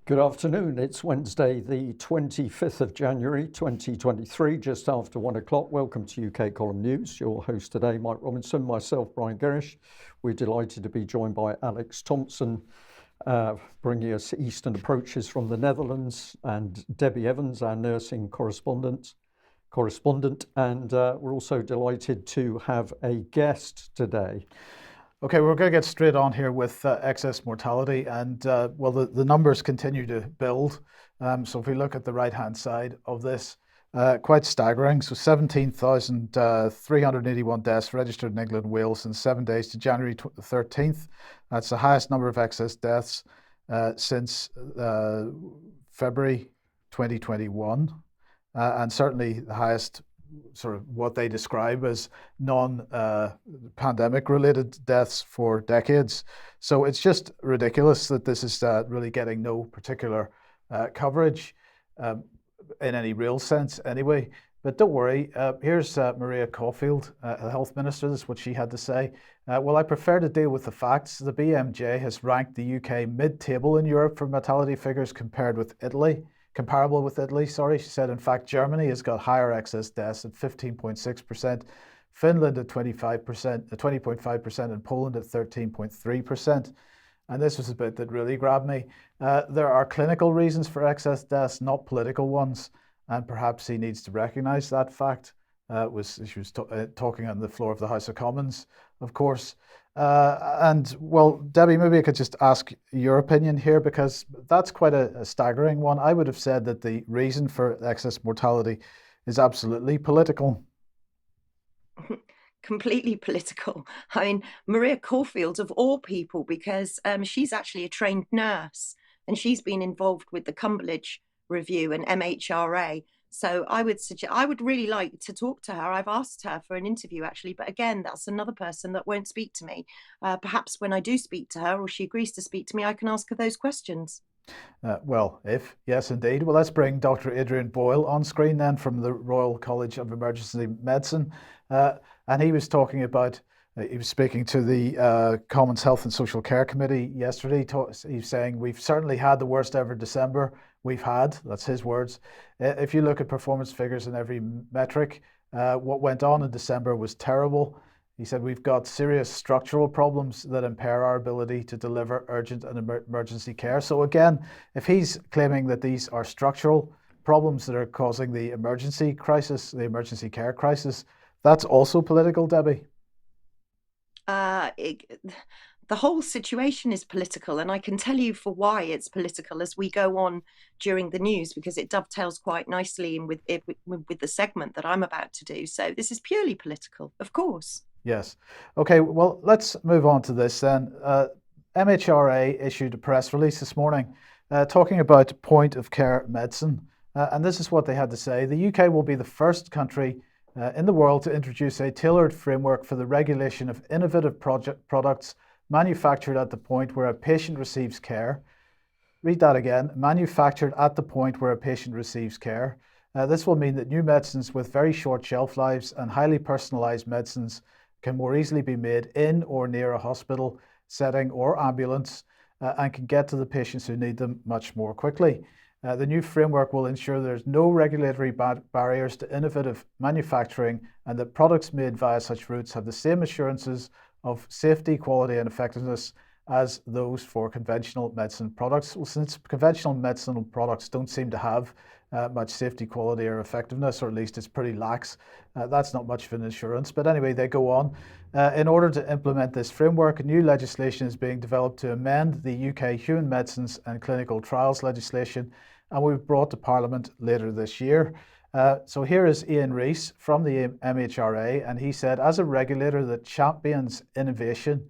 Good afternoon. It's Wednesday, the 25th of January 2023, just after 1 o'clock. Welcome to UK Column News. Your host today, Mike Robinson, myself, Brian Gerrish. We're delighted to be joined by Alex Thomson, bringing us Eastern approaches from the Netherlands, and Debi Evans, our nursing correspondent. And we're also delighted to have a guest today. Okay, we're going to get straight on here with excess mortality, and the numbers continue to build. So if we look at the right-hand side of this, quite staggering. So 17,381 deaths registered in England and Wales in 7 days to January 13th. That's the highest number of excess deaths since February 2021, and certainly the highest sort of what they describe as non-pandemic related deaths for decades. So it's just ridiculous that this is really getting no particular coverage in any real sense anyway. But don't worry, here's Maria Caulfield, the health minister. This is what she had to say. Well, I prefer to deal with the facts. The BMJ has ranked the UK mid-table in Europe for mortality figures comparable with Italy. She said, in fact, Germany has got higher excess deaths at 15.6%, Finland at 20.5%, and Poland at 13.3%. And this was a bit that really grabbed me. There are clinical reasons for excess deaths, not political ones, and perhaps he needs to recognise that fact. She was talking on the floor of the House of Commons, of course. Debi, maybe I could just ask your opinion here, because that's quite a staggering one. I would have said that the reason for excess mortality is absolutely political. Completely political. I mean, Maria Caulfield, of all people, because she's actually a trained nurse and she's been involved with the Cumberledge Review and MHRA. So I would really like to talk to her. I've asked her for an interview, actually, but again, that's another person that won't speak to me. Perhaps when I do speak to her, or she agrees to speak to me, I can ask her those questions. Yes, indeed. Well, let's bring Dr. Adrian Boyle on screen then, from the Royal College of Emergency Medicine. And he was speaking to the Commons Health and Social Care Committee yesterday. He's saying, we've certainly had the worst ever December we've had. That's his words. If you look at performance figures in every metric, what went on in December was terrible. He said, we've got serious structural problems that impair our ability to deliver urgent and emergency care. So again, if he's claiming that these are structural problems that are causing the emergency crisis, the emergency care crisis, that's also political, Debi. The whole situation is political, and I can tell you for why it's political as we go on during the news, because it dovetails quite nicely in with the segment that I'm about to do. So this is purely political, of course. Yes. Okay, well, let's move on to this then. MHRA issued a press release this morning talking about point-of-care medicine. And this is what they had to say. The UK will be the first country in the world to introduce a tailored framework for the regulation of innovative products manufactured at the point where a patient receives care. Read that again. Manufactured at the point where a patient receives care. This will mean that new medicines with very short shelf lives and highly personalised medicines can more easily be made in or near a hospital setting or ambulance and can get to the patients who need them much more quickly. The new framework will ensure there's no regulatory barriers to innovative manufacturing, and that products made via such routes have the same assurances of safety, quality and effectiveness as those for conventional medicine products. Well, since conventional medicinal products don't seem to have much safety, quality or effectiveness, or at least it's pretty lax, that's not much of an assurance. But anyway, they go on. In order to implement this framework, new legislation is being developed to amend the UK Human Medicines and Clinical Trials legislation, and we've brought to Parliament later this year. So here is Ian Rees from the MHRA, and he said, as a regulator that champions innovation,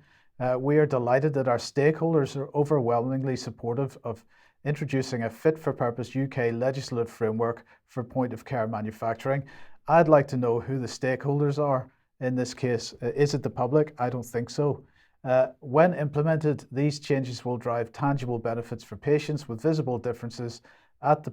we are delighted that our stakeholders are overwhelmingly supportive of introducing a fit-for-purpose UK legislative framework for point-of-care manufacturing. I'd like to know who the stakeholders are in this case. Is it the public? I don't think so. When implemented, these changes will drive tangible benefits for patients with visible differences at the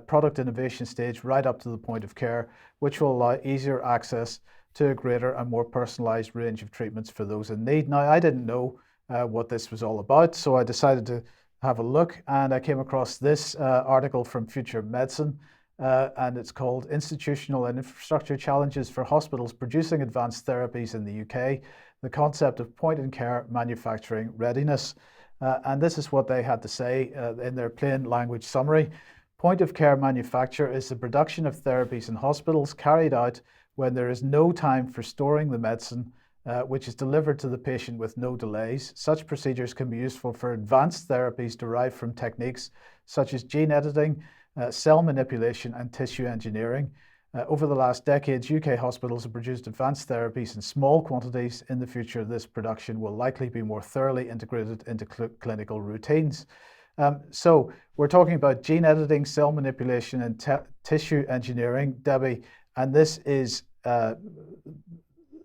product innovation stage right up to the point of care, which will allow easier access to a greater and more personalised range of treatments for those in need. Now, I didn't know what this was all about, so I decided to have a look, and I came across this article from Future Medicine, and it's called Institutional and Infrastructure Challenges for Hospitals Producing Advanced Therapies in the UK, the concept of point-in-care manufacturing readiness. And this is what they had to say in their plain language summary. Point-of-care manufacture is the production of therapies in hospitals carried out when there is no time for storing the medicine, which is delivered to the patient with no delays. Such procedures can be useful for advanced therapies derived from techniques such as gene editing, cell manipulation, and tissue engineering. Over the last decades, UK hospitals have produced advanced therapies in small quantities. In the future, this production will likely be more thoroughly integrated into clinical routines. So we're talking about gene editing, cell manipulation, and tissue engineering, Debi, and this is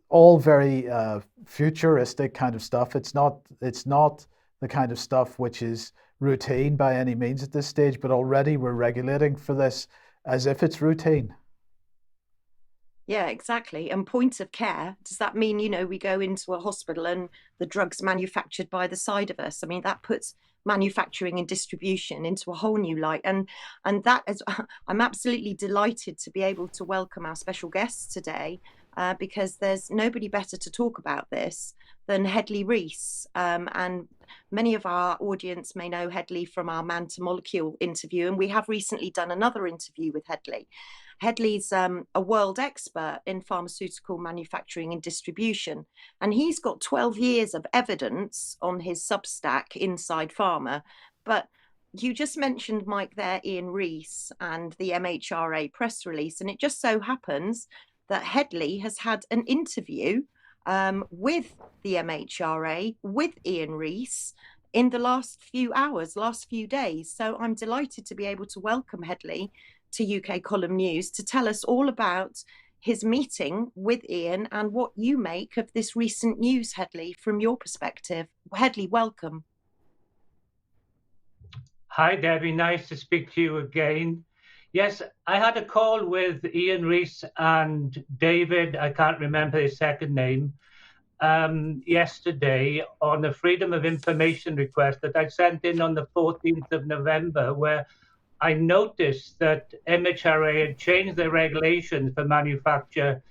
all very futuristic kind of stuff. It's not the kind of stuff which is routine by any means at this stage, but already we're regulating for this as if it's routine. Yeah, exactly. And point of care, does that mean, we go into a hospital and the drug's manufactured by the side of us? I mean, that puts manufacturing and distribution into a whole new light. And that is, I'm absolutely delighted to be able to welcome our special guests today, because there's nobody better to talk about this than Hedley Rees. And many of our audience may know Hedley from our Man to Molecule interview, and we have recently done another interview with Hedley. Hedley's a world expert in pharmaceutical manufacturing and distribution, and he's got 12 years of evidence on his Substack, Inside Pharma. But you just mentioned, Mike, there, Ian Rees and the MHRA press release, and it just so happens that Hedley has had an interview with the MHRA, with Ian Rees, in the last few hours, last few days. So I'm delighted to be able to welcome Hedley to UK Column News to tell us all about his meeting with Ian and what you make of this recent news, Hedley, from your perspective. Hedley, welcome. Hi, Debbie. Nice to speak to you again. Yes, I had a call with Ian Rees and David, I can't remember his second name, yesterday on a Freedom of Information request that I sent in on the 14th of November, where I noticed that MHRA had changed their regulations for manufacture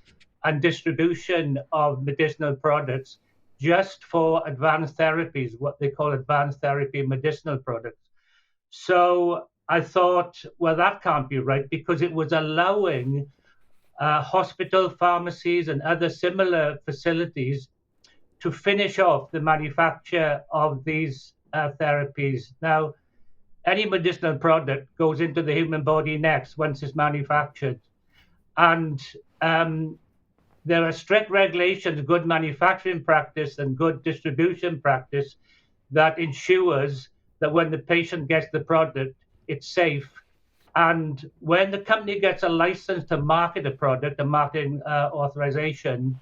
and distribution of medicinal products just for advanced therapies, what they call advanced therapy medicinal products. So I thought, well, that can't be right, because it was allowing hospital, pharmacies, and other similar facilities to finish off the manufacture of these therapies. Now, any medicinal product goes into the human body next once it's manufactured. And there are strict regulations, good manufacturing practice and good distribution practice that ensures that when the patient gets the product, it's safe. And when the company gets a license to market a product, a marketing authorization,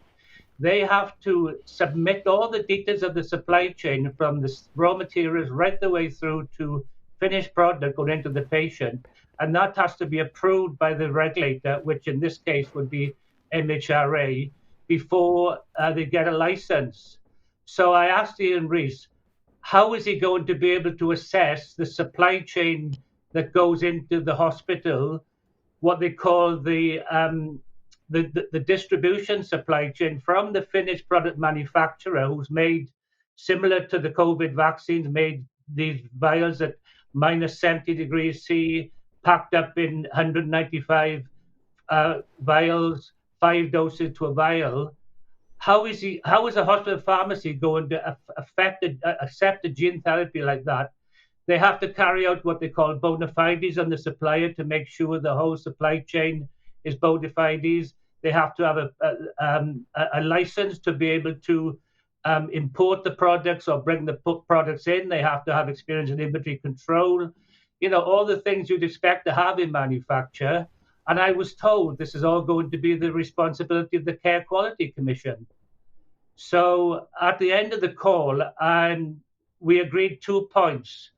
they have to submit all the details of the supply chain from the raw materials right the way through to finished product going into the patient. And that has to be approved by the regulator, which in this case would be MHRA, before they get a license. So I asked Ian Rees, how is he going to be able to assess the supply chain that goes into the hospital, what they call the distribution supply chain from the finished product manufacturer, who's made, similar to the COVID vaccines, made these vials at minus 70 degrees C, packed up in 195 vials, 5 doses to a vial. How is a hospital pharmacy going to accept a gene therapy like that? They have to carry out what they call bona fides on the supplier to make sure the whole supply chain is bona fides. They have to have a license to be able to import the products or bring the products in. They have to have experience in inventory control, all the things you'd expect to have in manufacture. And I was told this is all going to be the responsibility of the Care Quality Commission. So at the end of the call, we agreed 2 points.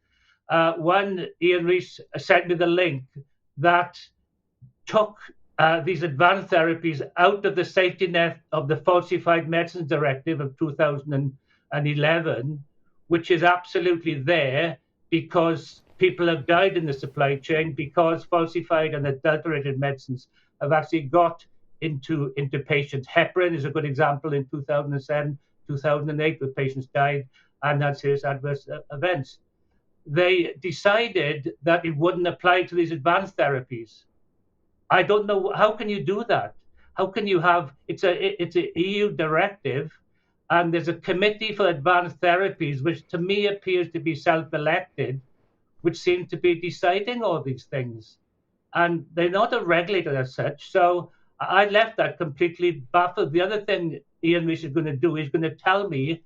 One, Ian Rees sent me the link that took these advanced therapies out of the safety net of the Falsified Medicines Directive of 2011, which is absolutely there. because people have died in the supply chain because falsified and adulterated medicines have actually got into patients. Heparin is a good example in 2007, 2008, where patients died and had serious adverse events. They decided that it wouldn't apply to these advanced therapies. I don't know, how can you do that? How can you have, it's a EU directive, and there's a committee for advanced therapies, which to me appears to be self-elected, which seem to be deciding all these things. And they're not a regulator as such. So I left that completely baffled. The other thing Ian Rees is going to do is going to tell me,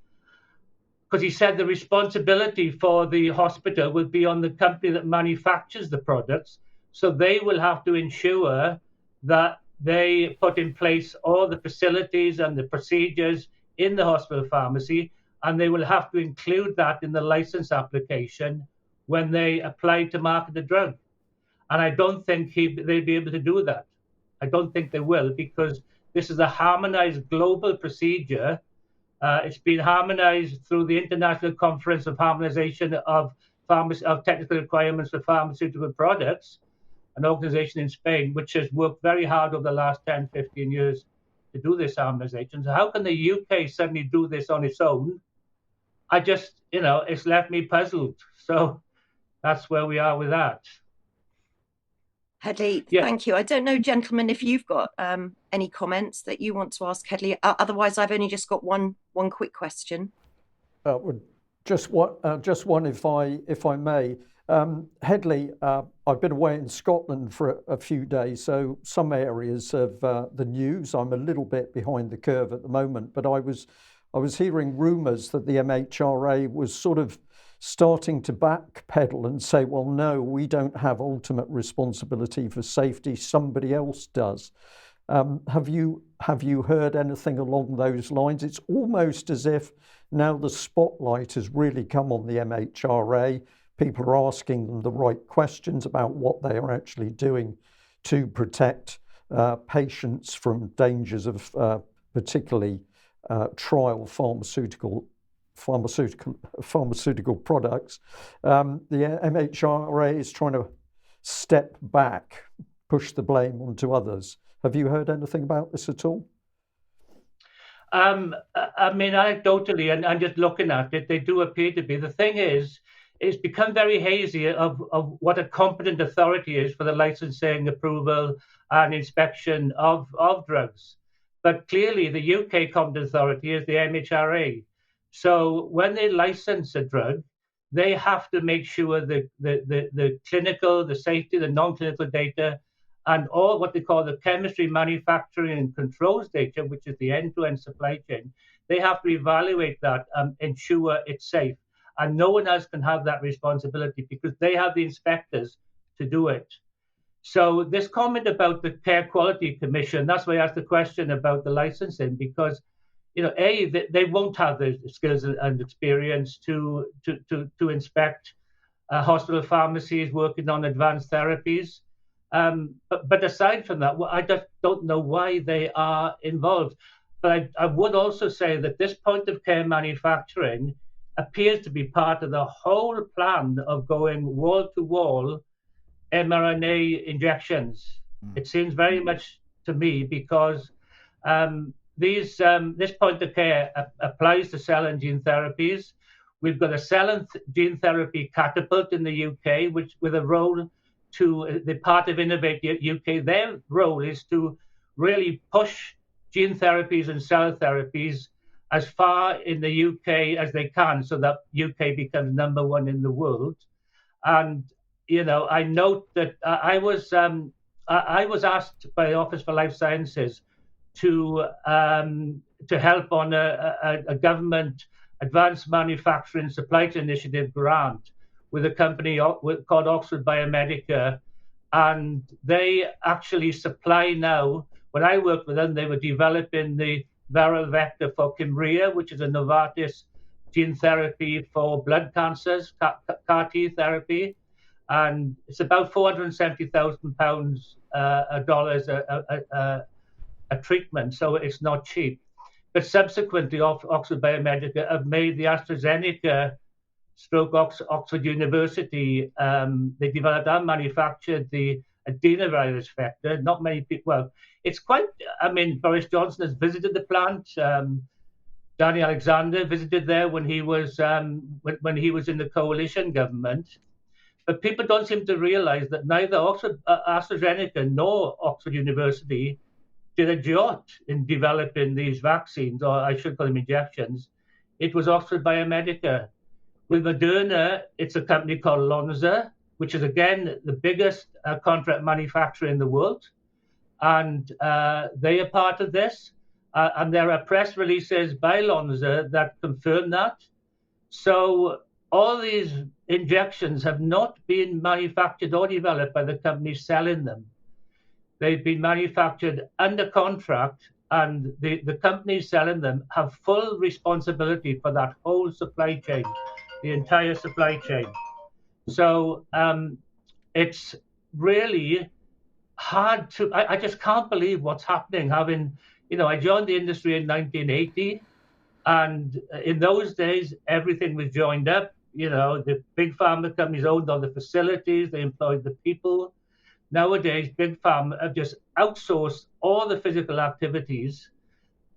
because he said the responsibility for the hospital will be on the company that manufactures the products. So they will have to ensure that they put in place all the facilities and the procedures in the hospital pharmacy, and they will have to include that in the license application when they apply to market the drug. And I don't think they'll be able to do that. I don't think they will, because this is a harmonized global procedure. It's been harmonized through the International Conference of Harmonization of Technical Requirements for Pharmaceutical Products, an organization in Spain, which has worked very hard over the last 10, 15 years to do this harmonization. So how can the UK suddenly do this on its own? I just, it's left me puzzled. So that's where we are with that. Hedley, thank you. I don't know, gentlemen, if you've got any comments that you want to ask Hedley. Otherwise, I've only just got one quick question. Just one, if I may. Hedley, I've been away in Scotland for a few days, so some areas of the news I'm a little bit behind the curve at the moment. But I was hearing rumours that the MHRA was sort of starting to backpedal and say, well, no, we don't have ultimate responsibility for safety, somebody else does. Have you heard anything along those lines? It's almost as if now the spotlight has really come on the MHRA. People are asking them the right questions about what they are actually doing to protect patients from dangers of particularly trial pharmaceutical products. The MHRA is trying to step back, push the blame onto others. Have you heard anything about this at all? I mean, anecdotally, and just looking at it, they do appear to be. The thing is, it's become very hazy of what a competent authority is for the licensing, approval, and inspection of drugs. But clearly, the UK competent authority is the MHRA. So when they license a drug, they have to make sure the clinical, the safety, the non-clinical data, and all what they call the chemistry, manufacturing, and controls data, which is the end-to-end supply chain, they have to evaluate that and ensure it's safe. And no one else can have that responsibility because they have the inspectors to do it. So this comment about the Care Quality Commission, that's why I asked the question about the licensing, because they won't have the skills and experience to inspect hospital pharmacies working on advanced therapies. But aside from that, I just don't know why they are involved. But I would also say that this point of care manufacturing appears to be part of the whole plan of going wall-to-wall mRNA injections. It seems very much to me because this point of care applies to cell and gene therapies. We've got a cell and gene therapy catapult in the UK, which with a role to the part of Innovate UK. Their role is to really push gene therapies and cell therapies as far in the UK as they can, so that UK becomes number one in the world. And I note that I was asked by the Office for Life Sciences to help on a government advanced manufacturing supply chain initiative grant with a company called Oxford Biomedica, and they actually supply now. When I worked with them, they were developing the viral vector for Kymriah, which is a Novartis gene therapy for blood cancers, CAR T therapy, and it's about $470,000 a treatment, so it's not cheap. But subsequently, Oxford Biomedica have made the AstraZeneca stroke Oxford University, they developed and manufactured the adenovirus vector. Not many people, well, it's quite, I mean, Boris Johnson has visited the plant. Danny Alexander visited there when he was in the coalition government. But people don't seem to realize that neither AstraZeneca nor Oxford University did a jot in developing these vaccines, or I should call them injections. It was Oxford Biomedica. With Moderna, it's a company called Lonza, which is, again, the biggest contract manufacturer in the world. And they are part of this. And there are press releases by Lonza that confirm that. So all these injections have not been manufactured or developed by the companies selling them. They've been manufactured under contract, and the companies selling them have full responsibility for that whole supply chain, the entire supply chain. So it's really hard to, I just can't believe what's happening. I joined the industry in 1980, and in those days, everything was joined up. The big pharma companies owned all the facilities, they employed the people. Nowadays, big pharma have just outsourced all the physical activities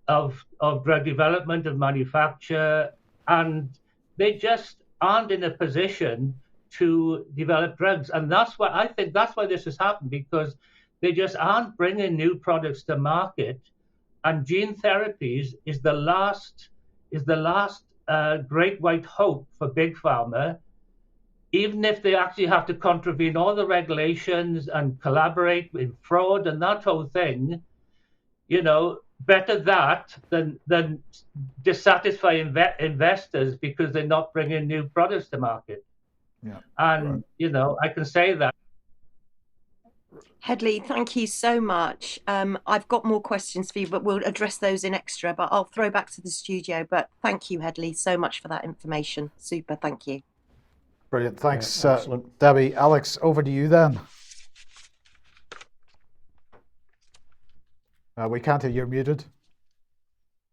of drug development, of manufacture, and they just aren't in a position to develop drugs. And that's why this has happened, because they just aren't bringing new products to market. And gene therapies is the last great white hope for big pharma. Even if they actually have to contravene all the regulations and collaborate with fraud and that whole thing, better that than dissatisfy investors because they're not bringing new products to market. Yeah. And, right. I can say that. Hedley, thank you so much. I've got more questions for you, but we'll address those in extra, but I'll throw back to the studio. But thank you, Hedley, so much for that information. Super, thank you. Brilliant. Thanks, excellent. Debbie. Alex, over to you then. We can't hear you. You're muted.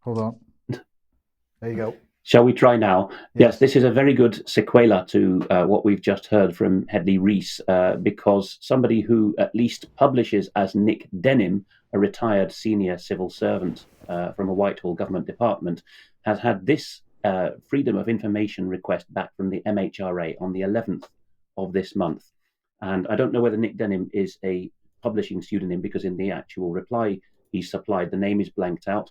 Hold on. There you go. Shall we try now? Yes, this is a very good sequela to what we've just heard from Hedley Rees, because somebody who at least publishes as Nick Denham, a retired senior civil servant from a Whitehall government department, has had this Freedom of Information request back from the MHRA on the 11th of this month. And I don't know whether Nick Denham is a publishing pseudonym, because in the actual reply he supplied, the name is blanked out.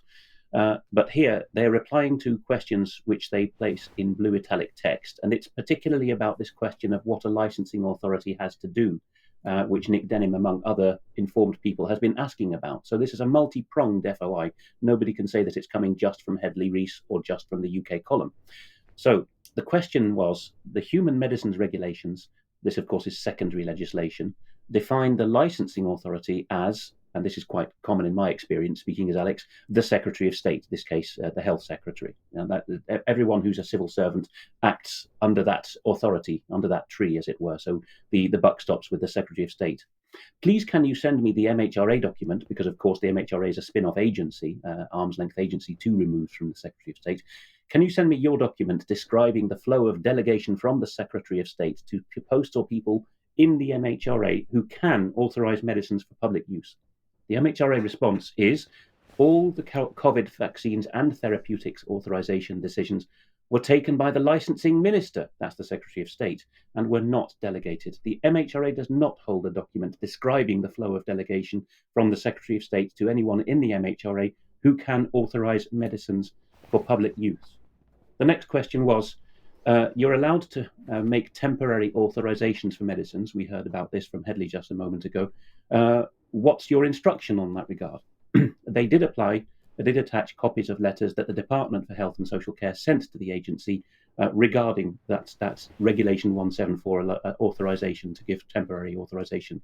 But here they're replying to questions which they place in blue italic text. And it's particularly about this question of what a licensing authority has to do, which Nick Denham, among other informed people, has been asking about. So this is a multi-pronged FOI. Nobody can say that it's coming just from Hedley Rees or just from the UK column. So the question was, the human medicines regulations, this of course is secondary legislation, define the licensing authority as, and this is quite common in my experience, speaking as Alex, the Secretary of State, this case, the Health Secretary. And that everyone who's a civil servant acts under that authority, under that tree, as it were. So the buck stops with the Secretary of State. Please, can you send me the MHRA document? Because, of course, the MHRA is a spin-off agency, arm's length agency, too removed from the Secretary of State. Can you send me your document describing the flow of delegation from the Secretary of State to postal people in the MHRA who can authorize medicines for public use? The MHRA response is all the COVID vaccines and therapeutics authorization decisions were taken by the licensing minister, that's the Secretary of State, and were not delegated. The MHRA does not hold a document describing the flow of delegation from the Secretary of State to anyone in the MHRA who can authorize medicines for public use. The next question was, you're allowed to make temporary authorizations for medicines. We heard about this from Hedley just a moment ago. What's your instruction on that regard? They did attach copies of letters that the Department for Health and Social Care sent to the agency regarding that Regulation 174 authorization to give temporary authorization.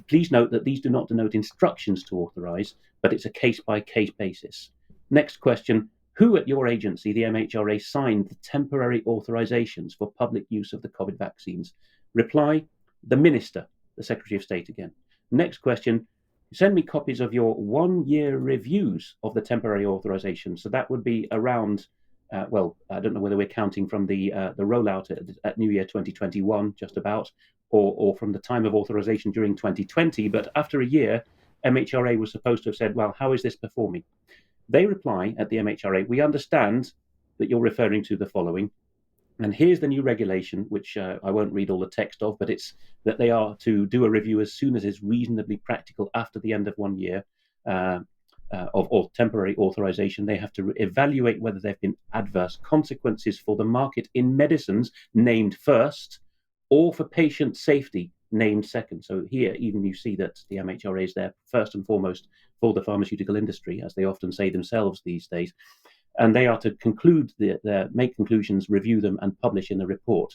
Please note that these do not denote instructions to authorize, but it's a case-by-case basis. Next question, who at your agency, the MHRA, signed the temporary authorizations for public use of the COVID vaccines? Reply, the Minister, the Secretary of State again. Next question, send me copies of your 1-year reviews of the temporary authorization. So that would be around well, I don't know whether we're counting from the rollout at New Year 2021, just about, or from the time of authorization during 2020. But after a year, MHRA was supposed to have said, well, how is this performing? They reply at the MHRA, we understand that you're referring to the following. And here's the new regulation, which I won't read all the text of, but it's that they are to do a review as soon as is reasonably practical after the end of 1 year of temporary authorization. They have to evaluate whether there have been adverse consequences for the market in medicines named first, or for patient safety named second. So here, even you see that the MHRA is there first and foremost for the pharmaceutical industry, as they often say themselves these days. And they are to conclude, make conclusions, review them, and publish in the report.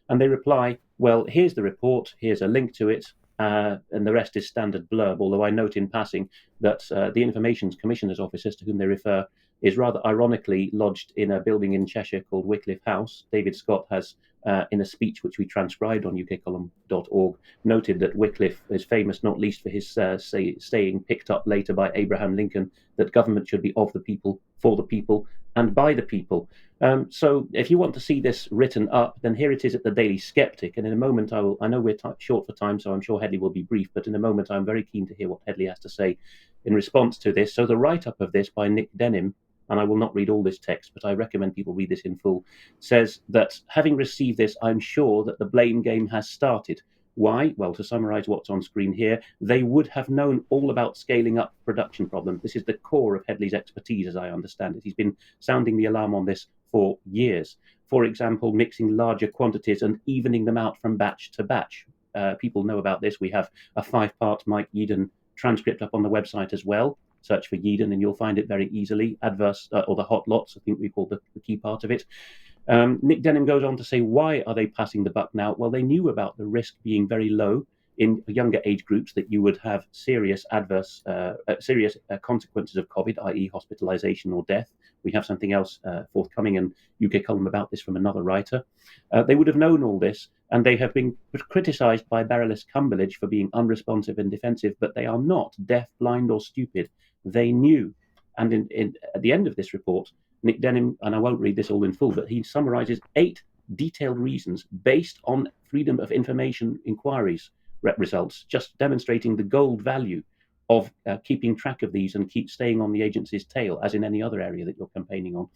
And they reply, well, here's the report, here's a link to it, and the rest is standard blurb, although I note in passing that the Information Commissioner's Office, as to whom they refer, is rather ironically lodged in a building in Cheshire called Wycliffe House. David Scott has, in a speech which we transcribed on ukcolumn.org, noted that Wycliffe is famous not least for his saying, picked up later by Abraham Lincoln, that government should be of the people, for the people, and by the people. So if you want to see this written up, then here it is at the Daily Skeptic. And in a moment, I know we're short for time, so I'm sure Hedley will be brief, but in a moment, I'm very keen to hear what Hedley has to say in response to this. So the write-up of this by Nick Denham, and I will not read all this text, but I recommend people read this in full, says that having received this, I'm sure that the blame game has started. Why? Well, to summarize what's on screen here, they would have known all about scaling up production problems. This is the core of Hedley's expertise, as I understand it. He's been sounding the alarm on this for years. For example, mixing larger quantities and evening them out from batch to batch. People know about this. We have a 5-part Mike Yeadon transcript up on the website as well. Search for Yeadon and you'll find it very easily. Adverse, or the hot lots, I think we call the key part of it. Nick Denham goes on to say, why are they passing the buck now? Well, they knew about the risk being very low in younger age groups, that you would have serious adverse, serious consequences of COVID, i.e. hospitalization or death. We have something else forthcoming in UK column about this from another writer. They would have known all this, and they have been criticized by Baroness Cumberledge for being unresponsive and defensive, but they are not deaf, blind, or stupid. They knew. And at the end of this report, Nick Denham, and I won't read this all in full, but he summarizes 8 detailed reasons based on freedom of information inquiries results, just demonstrating the gold value of keeping track of these and keep staying on the agency's tail, as in any other area that you're campaigning on.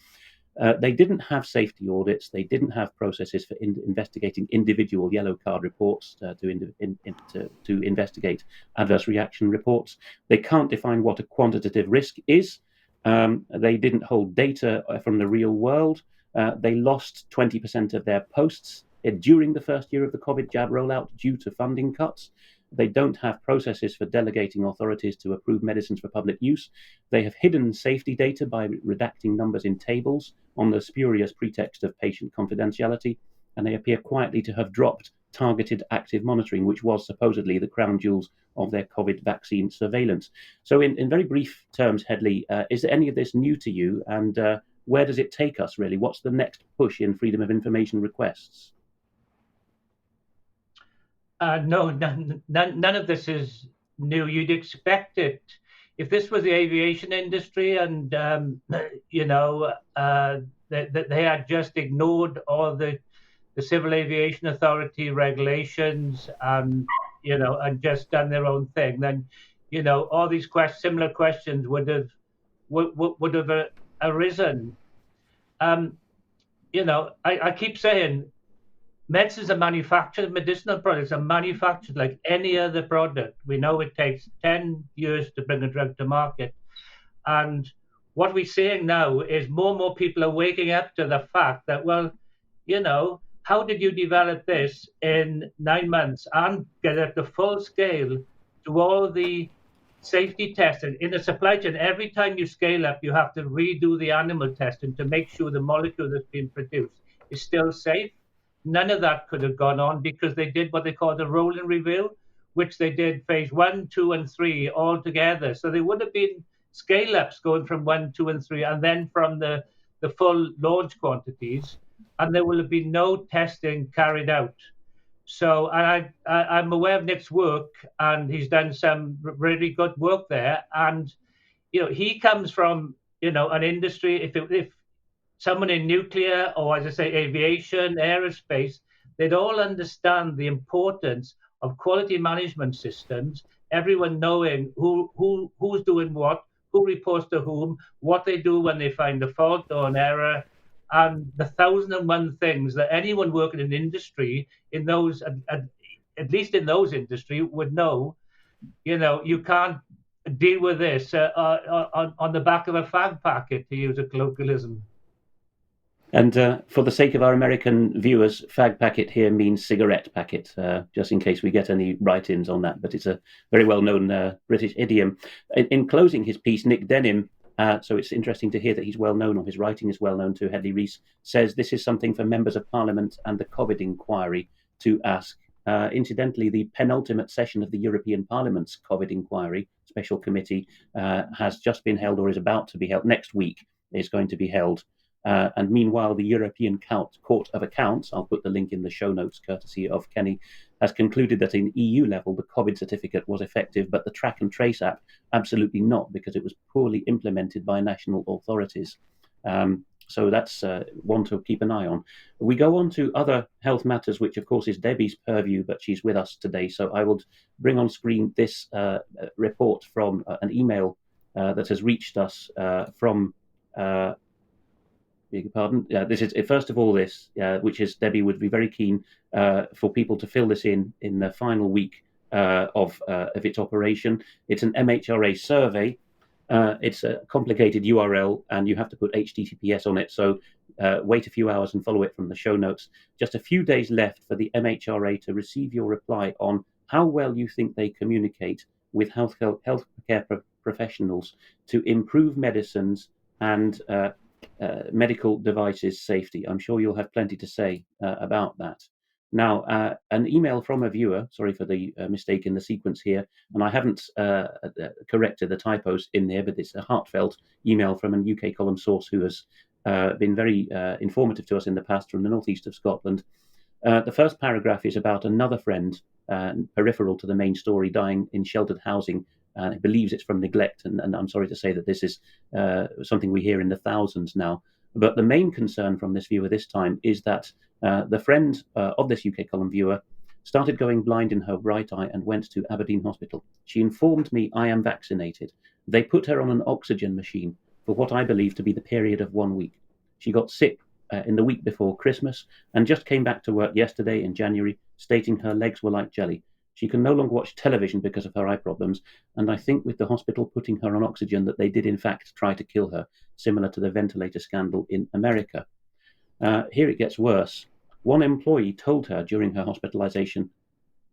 They didn't have safety audits. They didn't have processes for investigating individual yellow card reports to investigate adverse reaction reports. They can't define what a quantitative risk is. They didn't hold data from the real world. They lost 20% of their posts during the first year of the COVID jab rollout due to funding cuts. They don't have processes for delegating authorities to approve medicines for public use. They have hidden safety data by redacting numbers in tables on the spurious pretext of patient confidentiality. And they appear quietly to have dropped targeted active monitoring, which was supposedly the crown jewels of their COVID vaccine surveillance. So in very brief terms, Hedley, is there any of this new to you? And where does it take us, really? What's the next push in freedom of information requests? No, none of this is new. You'd expect it. If this was the aviation industry and, they had just ignored all the Civil Aviation Authority regulations and just done their own thing, then, all these similar questions would have arisen. I keep saying, medicines are manufactured, medicinal products are manufactured like any other product. We know it takes 10 years to bring a drug to market. And what we're seeing now is more and more people are waking up to the fact that, well, how did you develop this in 9 months and get at the full scale to all the safety testing in the supply chain? Every time you scale up, you have to redo the animal testing to make sure the molecule that's being produced is still safe. None of that could have gone on because they did what they call the rolling review, which they did phase 1, 2, and 3 all together. So there would have been scale-ups going from 1, 2, and 3, and then from the full launch quantities, and there will have been no testing carried out. So I'm aware of Nick's work, and he's done some really good work there. And he comes from an industry. If someone in nuclear or, as I say, aviation, aerospace, they'd all understand the importance of quality management systems, everyone knowing who's doing what, who reports to whom, what they do when they find a fault or an error, and the 1,001 things that anyone working in industry, in those at least in those industry, would know. You can't deal with this on the back of a fag packet, to use a colloquialism. And for the sake of our American viewers, fag packet here means cigarette packet, just in case we get any write-ins on that. But it's a very well-known British idiom. In closing his piece, Nick Denham, so it's interesting to hear that he's well-known, or his writing is well-known to Headley Rees, says this is something for members of Parliament and the COVID inquiry to ask. Incidentally, the penultimate session of the European Parliament's COVID inquiry special committee has just been held, or is about to be held. Next week is going to be held. And meanwhile, the European Court of Accounts, I'll put the link in the show notes courtesy of Kenny, has concluded that in EU level, the COVID certificate was effective, but the track and trace app, absolutely not, because it was poorly implemented by national authorities. So that's one to keep an eye on. We go on to other health matters, which of course is Debi's purview, but she's with us today. So I will bring on screen this report from an email that has reached us from... beg your pardon. This is first of all this, which is Debi would be very keen for people to fill this in the final week of its operation. It's an MHRA survey. It's a complicated URL, and you have to put HTTPS on it. So wait a few hours and follow it from the show notes. Just a few days left for the MHRA to receive your reply on how well you think they communicate with healthcare professionals to improve medicines and medical devices safety. I'm sure you'll have plenty to say about that. Now, an email from a viewer, sorry for the mistake in the sequence here, and I haven't corrected the typos in there, but it's a heartfelt email from a UK column source who has been very informative to us in the past from the northeast of Scotland. The first paragraph is about another friend, peripheral to the main story, dying in sheltered housing. It believes it's from neglect, and I'm sorry to say that this is something we hear in the thousands now. But the main concern from this viewer this time is that the friend of this UK column viewer started going blind in her right eye and went to Aberdeen Hospital. She informed me, I am vaccinated. They put her on an oxygen machine for what I believe to be the period of 1 week. She got sick in the week before Christmas and just came back to work yesterday in January, stating her legs were like jelly. She can no longer watch television because of her eye problems, and I think with the hospital putting her on oxygen that they did in fact try to kill her, similar to the ventilator scandal in America. Here it gets worse. One employee told her during her hospitalization,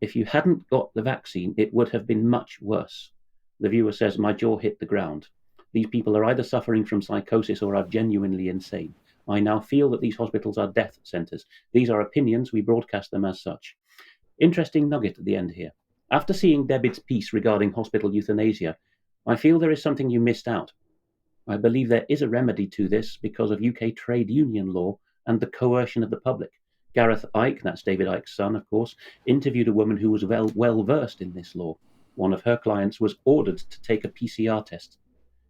if you hadn't got the vaccine, it would have been much worse. The viewer says, my jaw hit the ground. These people are either suffering from psychosis or are genuinely insane. I now feel that these hospitals are death centers. These are opinions, we broadcast them as such. Interesting nugget at the end here. After seeing Debi's piece regarding hospital euthanasia, I feel there is something you missed out. I believe there is a remedy to this because of UK trade union law and the coercion of the public. Gareth Icke, that's David Icke's son, of course, interviewed a woman who was well versed in this law. One of her clients was ordered to take a PCR test.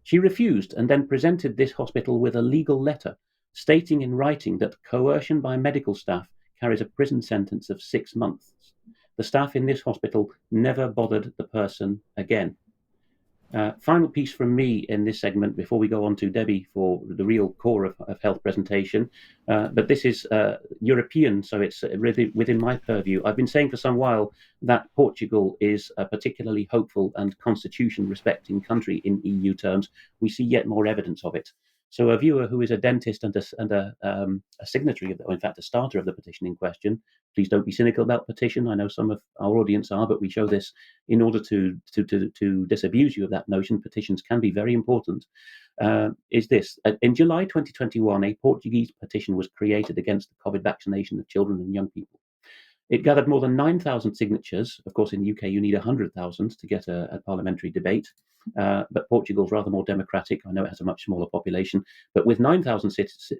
She refused and then presented this hospital with a legal letter stating in writing that coercion by medical staff carries a prison sentence of 6 months. The staff in this hospital never bothered the person again. Final piece from me in this segment before we go on to Debi for the real core of health presentation. But this is European, so it's really within my purview. I've been saying for some while that Portugal is a particularly hopeful and constitution-respecting country in EU terms. We see yet more evidence of it. So a viewer who is a dentist and a signatory, or in fact a starter of the petition in question, please don't be cynical about petition. I know some of our audience are, but we show this in order to disabuse you of that notion. Petitions can be very important. Is this. In July 2021, a Portuguese petition was created against the COVID vaccination of children and young people. It gathered more than 9,000 signatures. Of course, in the UK, you need 100,000 to get a parliamentary debate. But Portugal's rather more democratic. I know it has a much smaller population. But with 9,000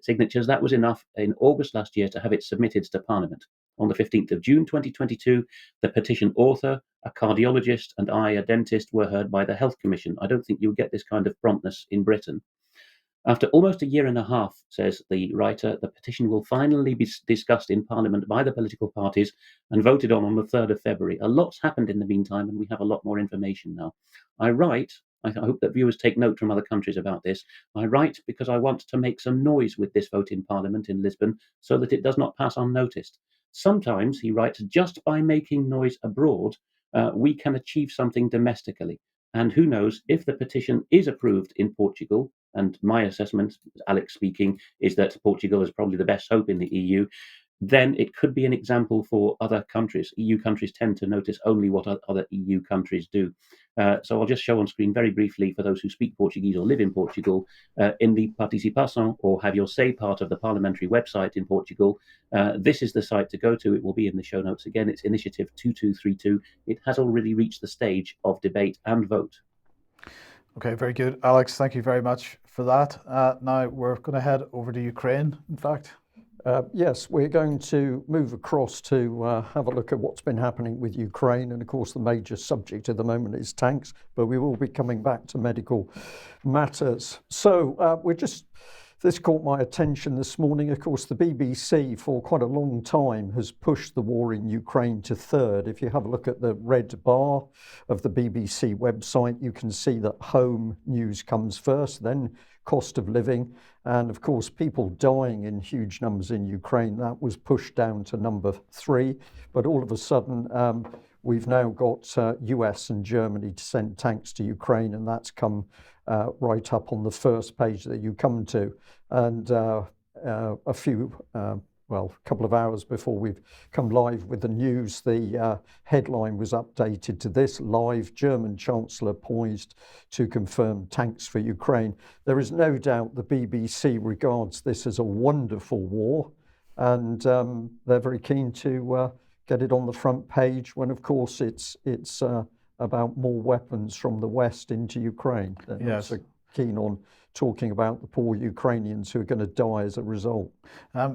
signatures, that was enough in August last year to have it submitted to Parliament. On the 15th of June 2022, the petition author, a cardiologist, and I, a dentist, were heard by the Health Commission. I don't think you'll get this kind of promptness in Britain. After almost a year and a half, says the writer, the petition will finally be discussed in Parliament by the political parties and voted on the 3rd of February. A lot's happened in the meantime, and we have a lot more information now. I hope that viewers take note from other countries about this. I write because I want to make some noise with this vote in Parliament in Lisbon so that it does not pass unnoticed. Sometimes, he writes, just by making noise abroad, we can achieve something domestically. And who knows, if the petition is approved in Portugal, and my assessment, Alex speaking, is that Portugal is probably the best hope in the EU, then it could be an example for other countries. EU countries tend to notice only what other EU countries do. So I'll just show on screen very briefly for those who speak Portuguese or live in Portugal, in the Participação or Have Your Say part of the parliamentary website in Portugal. This is the site to go to. It will be in the show notes again. It's Initiative 2232. It has already reached the stage of debate and vote. Okay, very good. Alex, thank you very much for that. Now we're going to head over to Ukraine, in fact. Yes, we're going to move across to have a look at what's been happening with Ukraine. And of course, the major subject at the moment is tanks, but we will be coming back to medical matters. So this caught my attention this morning. Of course, the BBC for quite a long time has pushed the war in Ukraine to third. If you have a look at the red bar of the BBC website, you can see that home news comes first, then cost of living, and of course people dying in huge numbers in Ukraine. That was pushed down to number 3, but all of a sudden we've now got US and Germany to send tanks to Ukraine, and that's come right up on the first page that you come to. And a couple of hours before we've come live with the news, the headline was updated to this: live, German Chancellor poised to confirm tanks for Ukraine. There is no doubt the BBC regards this as a wonderful war, and they're very keen to get it on the front page when, of course, it's about more weapons from the West into Ukraine. They're not so keen on talking about the poor Ukrainians who are going to die as a result.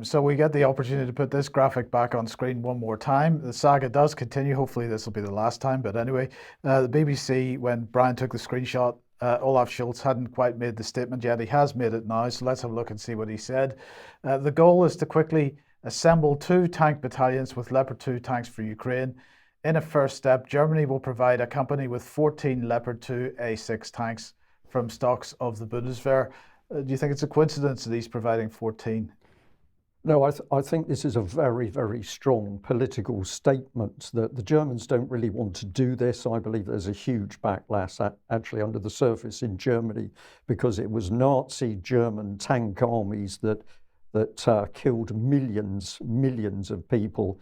So we get the opportunity to put this graphic back on screen one more time. The saga does continue. Hopefully this will be the last time. But anyway, the BBC, when Brian took the screenshot, Olaf Scholz hadn't quite made the statement yet. He has made it now. So let's have a look and see what he said. The goal is to quickly assemble 2 tank battalions with Leopard 2 tanks for Ukraine. In a first step, Germany will provide a company with 14 Leopard 2 A6 tanks from stocks of the Bundeswehr. Do you think it's a coincidence that he's providing 14? No, I think this is a very, very strong political statement that the Germans don't really want to do this. I believe there's a huge backlash actually under the surface in Germany, because it was Nazi German tank armies that killed millions of people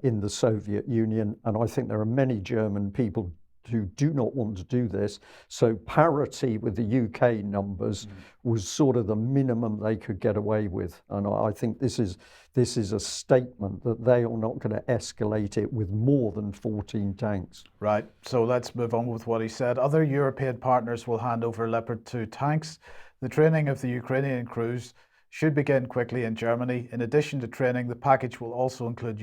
in the Soviet Union. And I think there are many German people who do not want to do this. So parity with the UK numbers was sort of the minimum they could get away with. And I think this is a statement that they are not going to escalate it with more than 14 tanks. Right. So let's move on with what he said. Other European partners will hand over Leopard 2 tanks. The training of the Ukrainian crews should begin quickly in Germany. In addition to training, the package will also include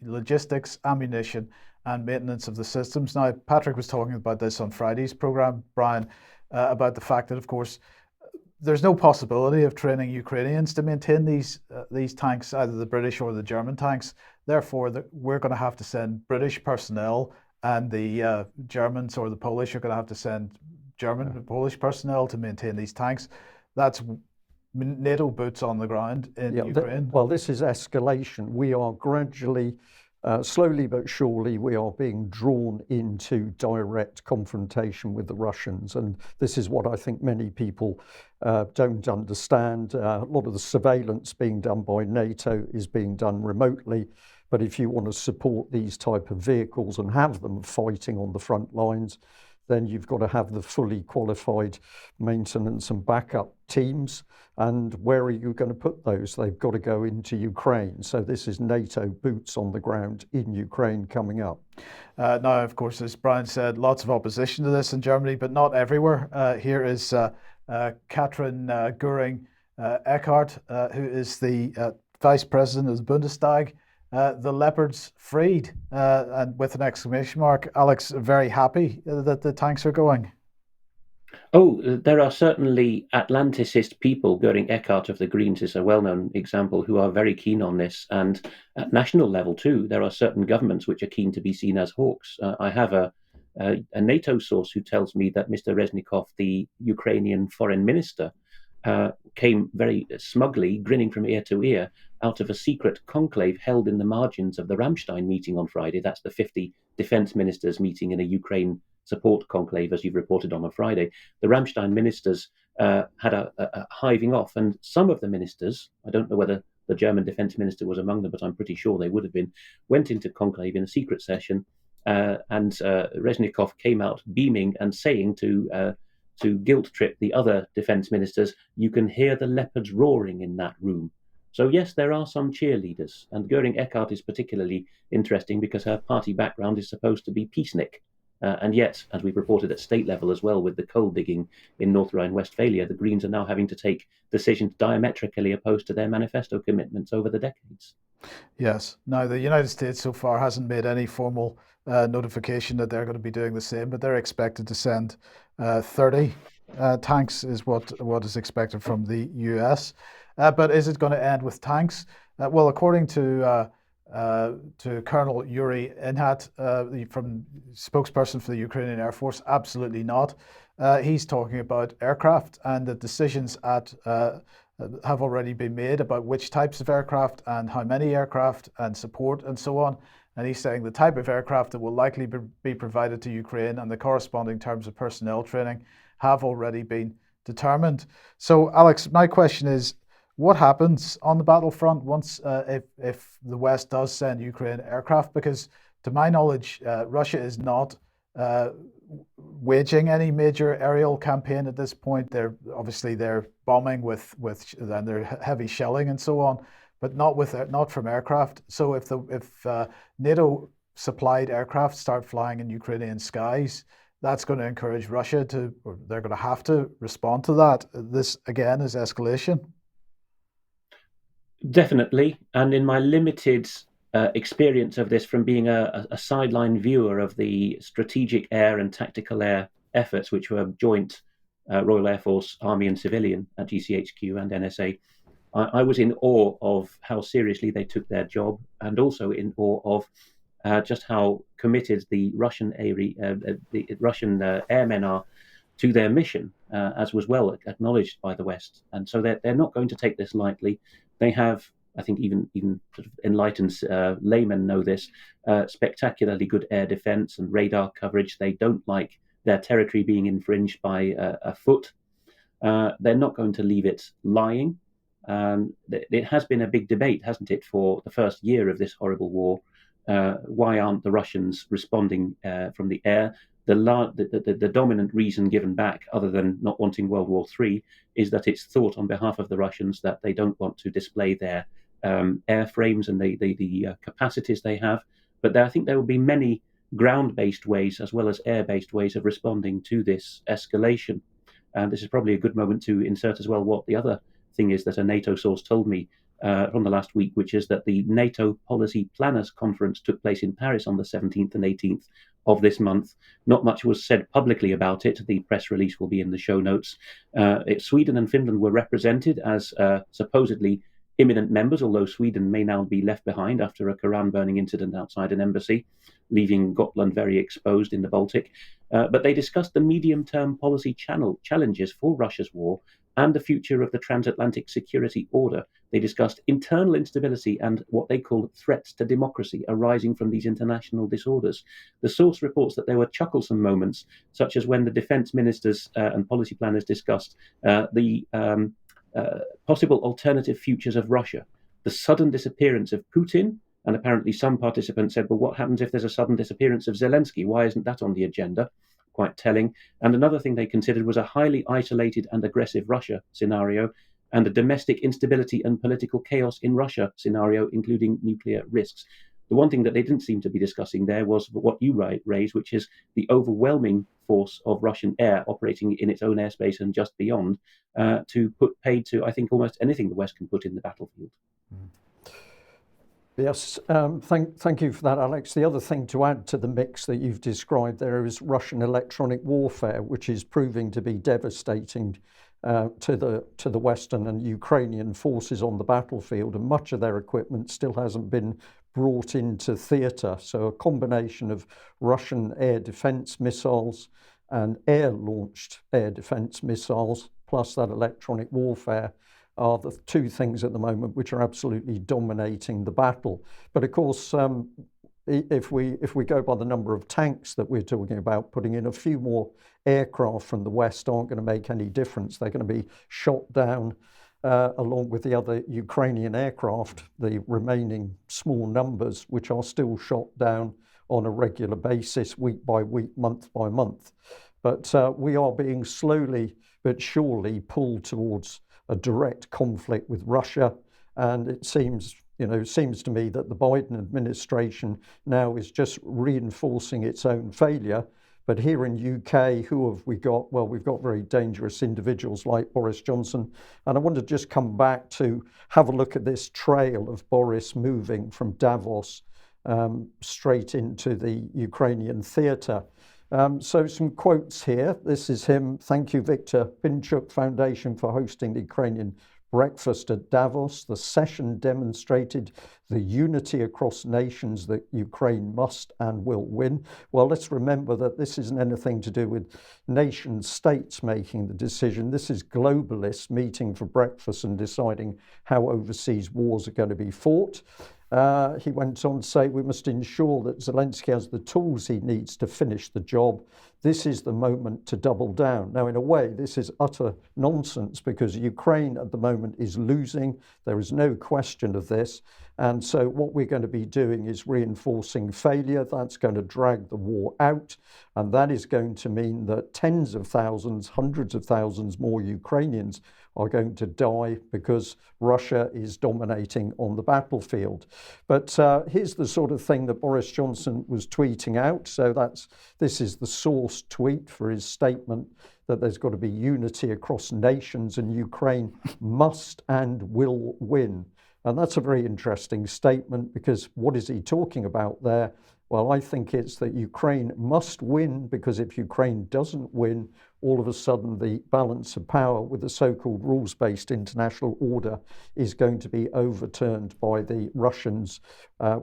logistics, ammunition, and maintenance of the systems. Now, Patrick was talking about this on Friday's programme, Brian, about the fact that, of course, there's no possibility of training Ukrainians to maintain these tanks, either the British or the German tanks. Therefore, we're going to have to send British personnel, and the Germans or the Polish are going to have to send German and Polish personnel to maintain these tanks. That's NATO boots on the ground in Ukraine. Well, this is escalation. We are gradually, slowly but surely, we are being drawn into direct confrontation with the Russians. And this is what I think many people don't understand. A lot of the surveillance being done by NATO is being done remotely. But if you want to support these type of vehicles and have them fighting on the front lines, then you've got to have the fully qualified maintenance and backup teams. And where are you going to put those? They've got to go into Ukraine. So this is NATO boots on the ground in Ukraine coming up. Now, of course, as Brian said, lots of opposition to this in Germany, but not everywhere. Here is Katrin Göring-Eckardt, who is the Vice President of the Bundestag. The Leopards freed, and with an exclamation mark. Alex, very happy that the tanks are going. Oh, there are certainly Atlanticist people. Göring Eckardt of the Greens is a well-known example who are very keen on this. And at national level too, there are certain governments which are keen to be seen as hawks. I have a NATO source who tells me that Mr. Reznikov, the Ukrainian foreign minister, came very smugly, grinning from ear to ear, out of a secret conclave held in the margins of the Ramstein meeting on Friday. That's the 50 defense ministers meeting in a Ukraine support conclave, as you've reported on Friday. The Ramstein ministers had a hiving off, and some of the ministers, I don't know whether the German defense minister was among them, but I'm pretty sure they would have been, went into conclave in a secret session, and Reznikov came out beaming and saying to guilt trip the other defense ministers, "You can hear the leopards roaring in that room." So yes, there are some cheerleaders, and Göring Eckardt is particularly interesting because her party background is supposed to be peacenik. And yet, as we've reported at state level as well with the coal digging in North Rhine-Westphalia, the Greens are now having to take decisions diametrically opposed to their manifesto commitments over the decades. Yes. Now, the United States so far hasn't made any formal notification that they're going to be doing the same, but they're expected to send 30 tanks is what is expected from the US. But is it going to end with tanks? Well, according to Colonel Yuri Inhat, from spokesperson for the Ukrainian Air Force, absolutely not. He's talking about aircraft, and the decisions have already been made about which types of aircraft and how many aircraft and support and so on. And he's saying the type of aircraft that will likely be provided to Ukraine and the corresponding terms of personnel training have already been determined. So, Alex, my question is, what happens on the battlefront once if the West does send Ukraine aircraft? Because to my knowledge, Russia is not waging any major aerial campaign at this point. They're bombing with and they're heavy shelling and so on, but not from aircraft. So if NATO supplied aircraft start flying in Ukrainian skies, that's going to encourage Russia or they're going to have to respond to that. This again is escalation. Definitely, and in my limited experience of this from being a sideline viewer of the strategic air and tactical air efforts, which were joint Royal Air Force, Army and Civilian at GCHQ and NSA, I was in awe of how seriously they took their job, and also in awe of just how committed the Russian airmen are to their mission, as was well acknowledged by the West. And so they're not going to take this lightly. They have, I think even sort of enlightened laymen know this, spectacularly good air defense and radar coverage. They don't like their territory being infringed by a foot. They're not going to leave it lying. It has been a big debate, hasn't it, for the first year of this horrible war. Why aren't the Russians responding from the air? The dominant reason given back, other than not wanting World War III, is that it's thought on behalf of the Russians that they don't want to display their airframes and the capacities they have. But I think there will be many ground-based ways as well as air-based ways of responding to this escalation. And this is probably a good moment to insert as well what the other thing is that a NATO source told me from the last week, which is that the NATO Policy Planners Conference took place in Paris on the 17th and 18th of this month. Not much was said publicly about it. The press release will be in the show notes. Sweden and Finland were represented as supposedly imminent members, although Sweden may now be left behind after a Koran burning incident outside an embassy, leaving Gotland very exposed in the Baltic. But they discussed the medium-term policy challenges for Russia's war and the future of the transatlantic security order. They discussed internal instability and what they called threats to democracy arising from these international disorders. The source reports that there were chucklesome moments, such as when the defense ministers and policy planners discussed the possible alternative futures of Russia, the sudden disappearance of Putin, and apparently some participants said, well, what happens if there's a sudden disappearance of Zelensky? Why isn't that on the agenda? Quite telling. And another thing they considered was a highly isolated and aggressive Russia scenario and a domestic instability and political chaos in Russia scenario, including nuclear risks. The one thing that they didn't seem to be discussing there was what you raised, which is the overwhelming force of Russian air operating in its own airspace and just beyond to put paid to, I think, almost anything the West can put in the battlefield. Yes, thank you for that, Alex. The other thing to add to the mix that you've described there is Russian electronic warfare, which is proving to be devastating to the Western and Ukrainian forces on the battlefield, and much of their equipment still hasn't been brought into theatre. So a combination of Russian air defence missiles and air-launched air defence missiles, plus that electronic warfare, are the two things at the moment which are absolutely dominating the battle. But of course, if we go by the number of tanks that we're talking about, putting in a few more aircraft from the West aren't going to make any difference. They're going to be shot down along with the other Ukrainian aircraft, the remaining small numbers, which are still shot down on a regular basis, week by week, month by month. But we are being slowly but surely pulled towards a direct conflict with Russia, and it seems to me that the Biden administration now is just reinforcing its own failure. But here in UK, who have we got? Well, we've got very dangerous individuals like Boris Johnson. And I want to just come back to have a look at this trail of Boris moving from Davos straight into the Ukrainian theatre. So some quotes here. This is him. Thank you, Victor Pinchuk Foundation, for hosting the Ukrainian breakfast at Davos. The session demonstrated the unity across nations that Ukraine must and will win. Well, let's remember that this isn't anything to do with nation states making the decision. This is globalists meeting for breakfast and deciding how overseas wars are going to be fought. He went on to say, we must ensure that Zelensky has the tools he needs to finish the job. This is the moment to double down. Now, in a way, this is utter nonsense because Ukraine at the moment is losing. There is no question of this. And so what we're going to be doing is reinforcing failure. That's going to drag the war out. And that is going to mean that tens of thousands, hundreds of thousands more Ukrainians are going to die because Russia is dominating on the battlefield. But here's the sort of thing that Boris Johnson was tweeting out. So this is the source tweet for his statement that there's got to be unity across nations and Ukraine must and will win. And that's a very interesting statement because what is he talking about there? Well, I think it's that Ukraine must win because if Ukraine doesn't win, all of a sudden the balance of power with the so-called rules-based international order is going to be overturned by the Russians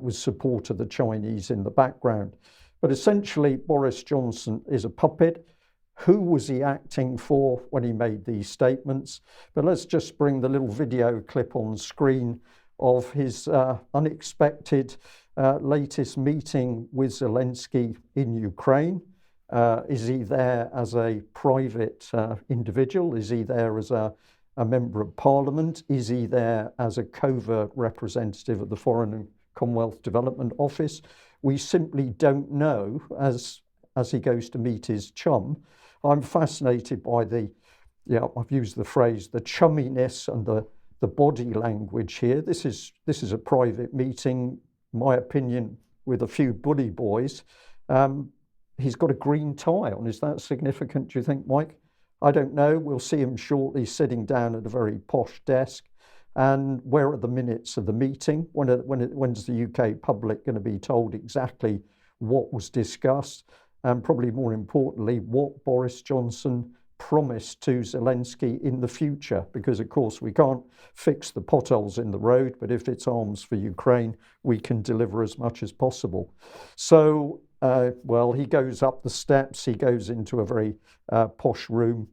with support of the Chinese in the background. But essentially, Boris Johnson is a puppet. Who was he acting for when he made these statements? But let's just bring the little video clip on screen of his unexpected latest meeting with Zelensky in Ukraine. Is he there as a private individual? Is he there as a member of parliament? Is he there as a covert representative of the Foreign and Commonwealth Development Office? We simply don't know as he goes to meet his chum. I'm fascinated by I've used the phrase, the chumminess and the body language here. This is a private meeting, my opinion, with a few bully boys. He's got a green tie on. Is that significant, do you think, Mike? I don't know. We'll see him shortly sitting down at a very posh desk. And where are the minutes of the meeting? When's the UK public going to be told exactly what was discussed? And probably more importantly, what Boris Johnson promised to Zelensky in the future, because of course we can't fix the potholes in the road, but if it's arms for Ukraine, we can deliver as much as possible. So, he goes up the steps, he goes into a very posh room,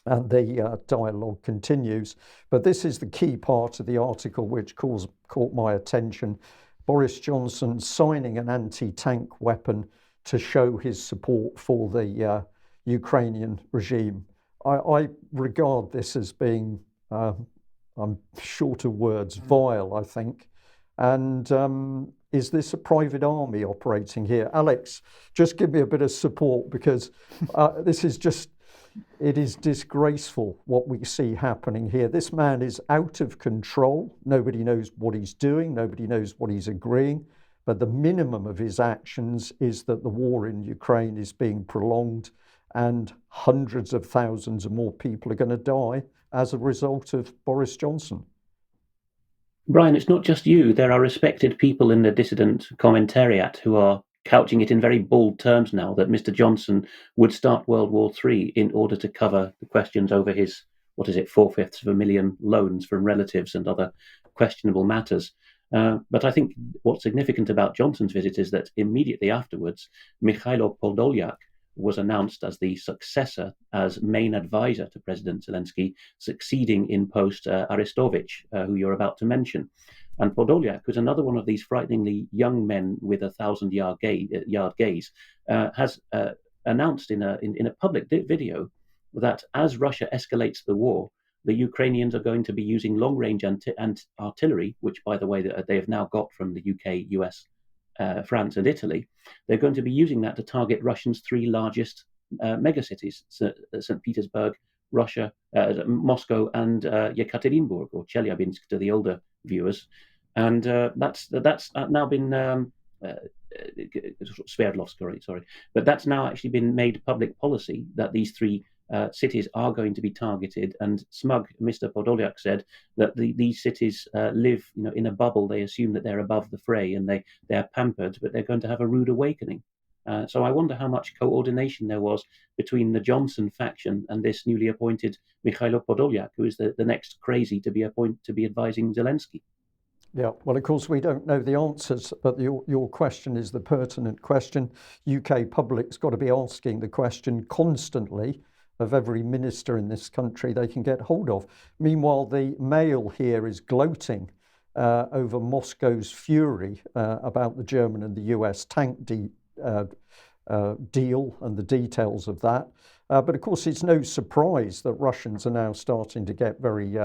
and the dialogue continues. But this is the key part of the article which caught my attention. Boris Johnson signing an anti-tank weapon to show his support for the Ukrainian regime. I regard this as being, I'm short of words, vile, I think. And is this a private army operating here? Alex, just give me a bit of support because it is disgraceful what we see happening here. This man is out of control. Nobody knows what he's doing. Nobody knows what he's agreeing. But the minimum of his actions is that the war in Ukraine is being prolonged and hundreds of thousands of more people are going to die as a result of Boris Johnson. Brian, it's not just you. There are respected people in the dissident commentariat who are couching it in very bold terms now that Mr. Johnson would start World War III in order to cover the questions over his, 4/5 of a million loans from relatives and other questionable matters. But I think what's significant about Johnson's visit is that immediately afterwards, Mikhailo Podolyak was announced as the successor, as main advisor to President Zelensky, succeeding in post Arestovich, who you're about to mention. And Podolyak, who's another one of these frighteningly young men with a 1,000-yard gaze, has announced in a public video that as Russia escalates the war, the Ukrainians are going to be using long-range artillery, which, by the way, they have now got from the UK, US, France, and Italy. They're going to be using that to target Russia's three largest megacities: St. Petersburg, Russia, Moscow, and Yekaterinburg, or Chelyabinsk to the older viewers. And that's now been Sverdlovsk, sorry, but that's now actually been made public policy that these three cities are going to be targeted. And smug Mr. Podolyak said that these cities live, in a bubble. They assume that they're above the fray and they're pampered, but they're going to have a rude awakening. So I wonder how much coordination there was between the Johnson faction and this newly appointed Mikhailo Podolyak, who is the next crazy to be advising Zelensky. Yeah, well, of course, we don't know the answers, but your question is the pertinent question. UK public's got to be asking the question constantly of every minister in this country they can get hold of. Meanwhile, the Mail here is gloating over Moscow's fury about the German and the US tank deal and the details of that. But of course, it's no surprise that Russians are now starting to get very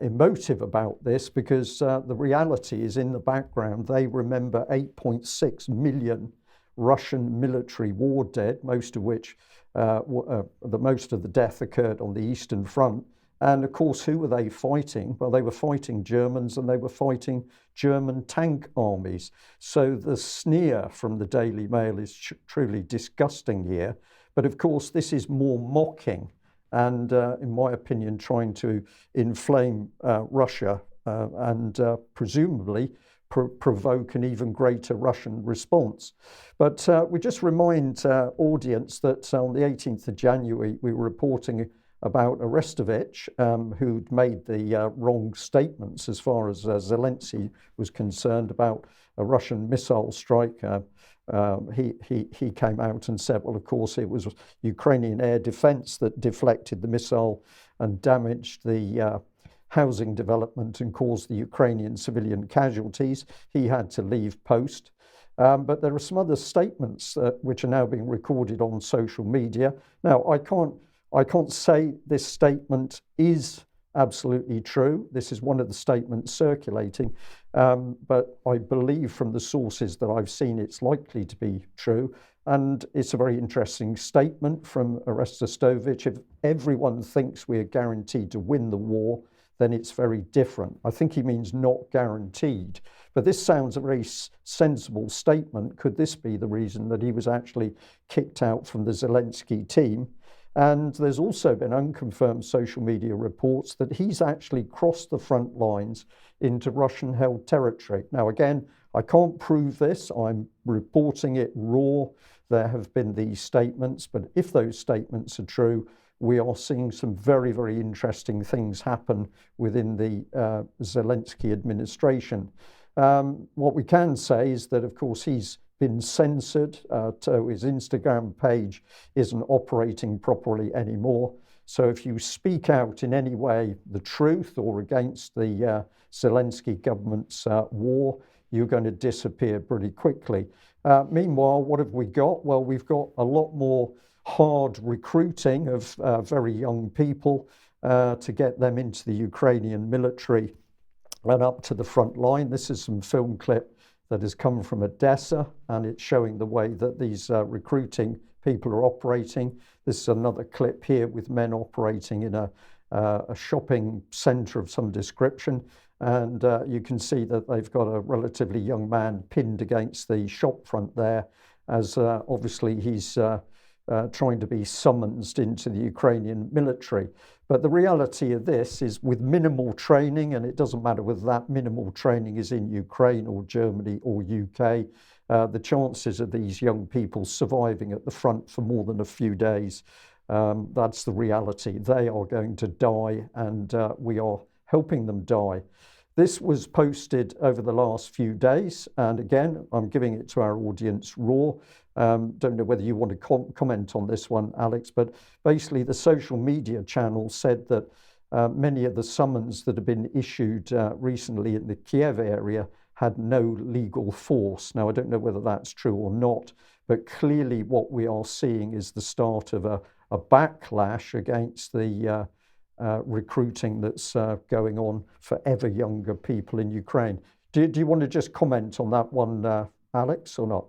emotive about this, because the reality is, in the background, they remember 8.6 million Russian military war dead, most of which, most of the death occurred on the Eastern Front. And of course, who were they fighting? Well, they were fighting Germans, and they were fighting German tank armies. So the sneer from the Daily Mail is truly disgusting here. But of course, this is more mocking and, in my opinion, trying to inflame Russia and presumably provoke an even greater Russian response. But we just remind audience that on the 18th of January, we were reporting about Arestovich, who'd made the wrong statements as far as Zelensky was concerned about a Russian missile strike. He came out and said, well, of course, it was Ukrainian air defense that deflected the missile and damaged the housing development and caused the Ukrainian civilian casualties. He had to leave post. But there are some other statements which are now being recorded on social media. Now, I can't say this statement is absolutely true. This is one of the statements circulating, but I believe from the sources that I've seen it's likely to be true. And it's a very interesting statement from Arestovich. If everyone thinks we are guaranteed to win the war, then it's very different. I think he means not guaranteed. But this sounds a very sensible statement. Could this be the reason that he was actually kicked out from the Zelensky team? And there's also been unconfirmed social media reports that he's actually crossed the front lines into Russian-held territory. Now, again, I can't prove this. I'm reporting it raw. There have been these statements, but if those statements are true, we are seeing some very, very interesting things happen within the Zelensky administration. What we can say is that, of course, he's been censored, so his Instagram page isn't operating properly anymore. So if you speak out in any way the truth or against the Zelensky government's war, you're going to disappear pretty quickly. Meanwhile, what have we got? Well, we've got a lot more hard recruiting of very young people to get them into the Ukrainian military and up to the front line. This is some film clip that has come from Odessa, and it's showing the way that these recruiting people are operating. This is another clip here with men operating in a shopping centre of some description, and you can see that they've got a relatively young man pinned against the shop front there, as obviously he's trying to be summoned into the Ukrainian military. But the reality of this is with minimal training, and it doesn't matter whether that minimal training is in Ukraine or Germany or UK, the chances of these young people surviving at the front for more than a few days, that's the reality. They are going to die, and we are helping them die. This was posted over the last few days, and again, I'm giving it to our audience raw. Don't know whether you want to comment on this one, Alex, but basically the social media channel said that many of the summons that have been issued recently in the Kiev area had no legal force. Now, I don't know whether that's true or not, but clearly what we are seeing is the start of a backlash against the recruiting that's going on for ever younger people in Ukraine. Do you want to just comment on that one, Alex, or not?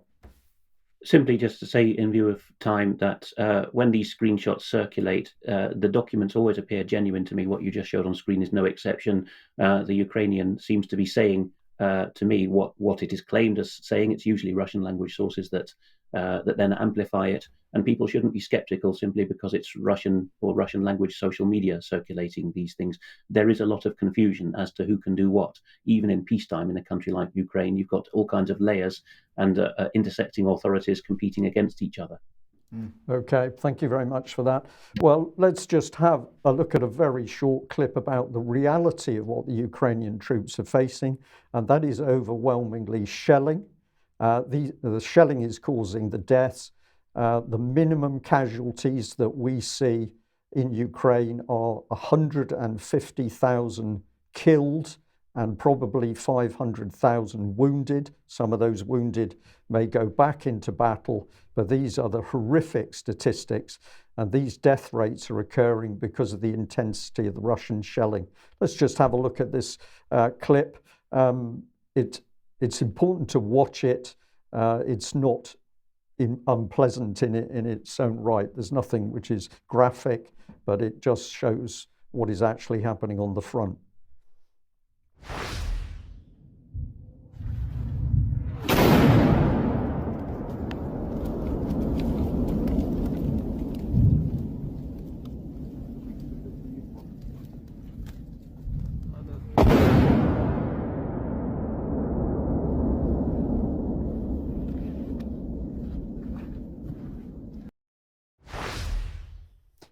Simply just to say, in view of time, that when these screenshots circulate, the documents always appear genuine to me. What you just showed on screen is no exception. The Ukrainian seems to be saying to me what it is claimed as saying. It's usually Russian language sources that then amplify it, and people shouldn't be skeptical simply because it's Russian or Russian language social media circulating these things. There is a lot of confusion as to who can do what. Even in peacetime in a country like Ukraine, you've got all kinds of layers and intersecting authorities competing against each other. Okay, thank you very much for that. Well, let's just have a look at a very short clip about the reality of what the Ukrainian troops are facing, and that is overwhelmingly shelling. The shelling is causing the deaths. The minimum casualties that we see in Ukraine are 150,000 killed and probably 500,000 wounded. Some of those wounded may go back into battle, but these are the horrific statistics, and these death rates are occurring because of the intensity of the Russian shelling. Let's just have a look at this clip. It's important to watch it. It's not unpleasant in its own right. There's nothing which is graphic, but it just shows what is actually happening on the front.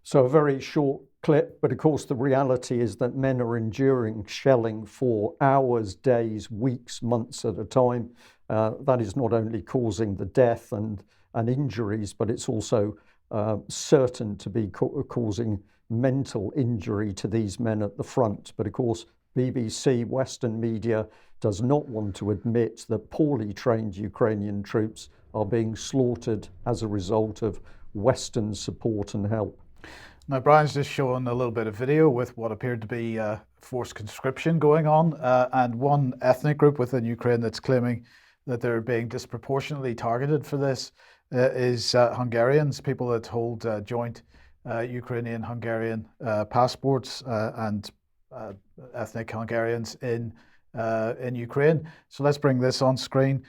So a very short clip, but of course the reality is that men are enduring shelling for hours, days, weeks, months at a time. That is not only causing the death and injuries, but it's also certain to be causing mental injury to these men at the front. But of course, BBC, Western media does not want to admit that poorly trained Ukrainian troops are being slaughtered as a result of Western support and help. Now, Brian's just shown a little bit of video with what appeared to be forced conscription going on, and one ethnic group within Ukraine that's claiming that they're being disproportionately targeted for this is Hungarians, people that hold joint Ukrainian-Hungarian passports and ethnic Hungarians in Ukraine. So let's bring this on screen.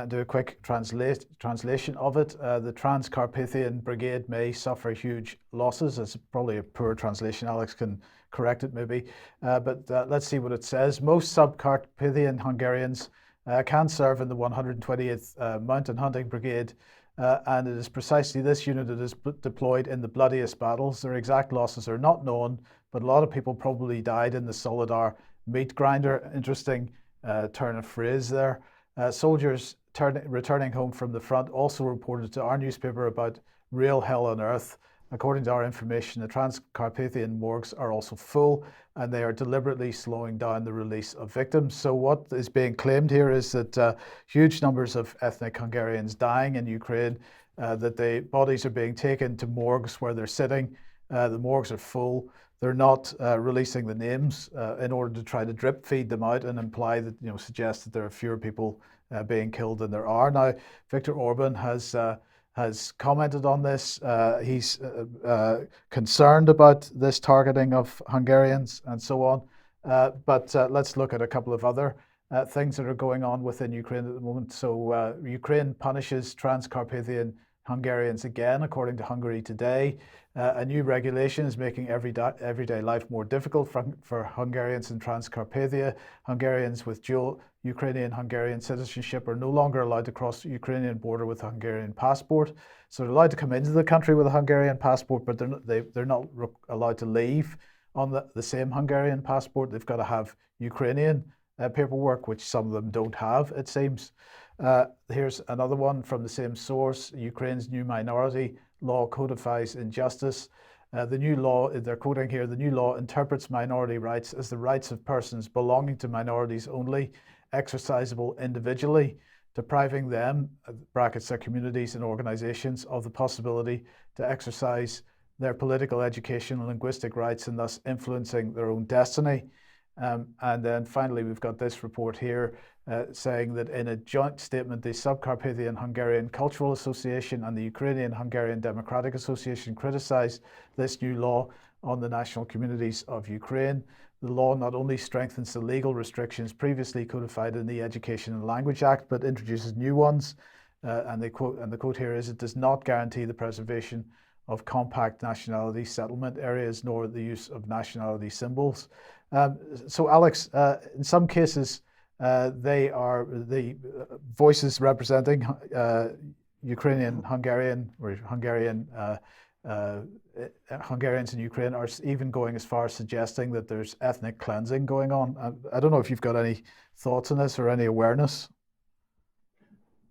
Do a quick translation of it. The Transcarpathian Brigade may suffer huge losses. It's probably a poor translation. Alex can correct it maybe. But let's see what it says. Most Subcarpathian Hungarians can serve in the 120th Mountain Hunting Brigade, and it is precisely this unit that is deployed in the bloodiest battles. Their exact losses are not known, but a lot of people probably died in the Solidar meat grinder. Interesting turn of phrase there. Soldiers returning home from the front also reported to our newspaper about real hell on earth. According to our information, the Transcarpathian morgues are also full, and they are deliberately slowing down the release of victims. So what is being claimed here is that huge numbers of ethnic Hungarians dying in Ukraine, that the bodies are being taken to morgues where they're sitting. The morgues are full. They're not releasing the names in order to try to drip feed them out and imply that, suggest that there are fewer people being killed than there are. Now, Viktor Orban has commented on this. He's concerned about this targeting of Hungarians and so on. But let's look at a couple of other things that are going on within Ukraine at the moment. So Ukraine punishes Transcarpathian Hungarians again, according to Hungary Today. A new regulation is making everyday life more difficult for Hungarians in Transcarpathia. Hungarians with dual Ukrainian-Hungarian citizenship are no longer allowed to cross the Ukrainian border with a Hungarian passport. So they're allowed to come into the country with a Hungarian passport, but they're not allowed to leave on the same Hungarian passport. They've got to have Ukrainian paperwork, which some of them don't have, it seems. Here's another one from the same source. Ukraine's new minority law codifies injustice. The new law, they're quoting here, the new law interprets minority rights as the rights of persons belonging to minorities only, exercisable individually, depriving them, brackets their communities and organizations, of the possibility to exercise their political, education, and linguistic rights, and thus influencing their own destiny. And then finally, we've got this report here saying that in a joint statement, the Subcarpathian Hungarian Cultural Association and the Ukrainian Hungarian Democratic Association criticized this new law on the national communities of Ukraine. The law not only strengthens the legal restrictions previously codified in the Education and Language Act, but introduces new ones. And the quote here is, it does not guarantee the preservation of compact nationality settlement areas, nor the use of nationality symbols. So Alex, in some cases, they are the voices representing Ukrainian, Hungarian, or Hungarian Hungarians in Ukraine are even going as far as suggesting that there's ethnic cleansing going on. I don't know if you've got any thoughts on this or any awareness.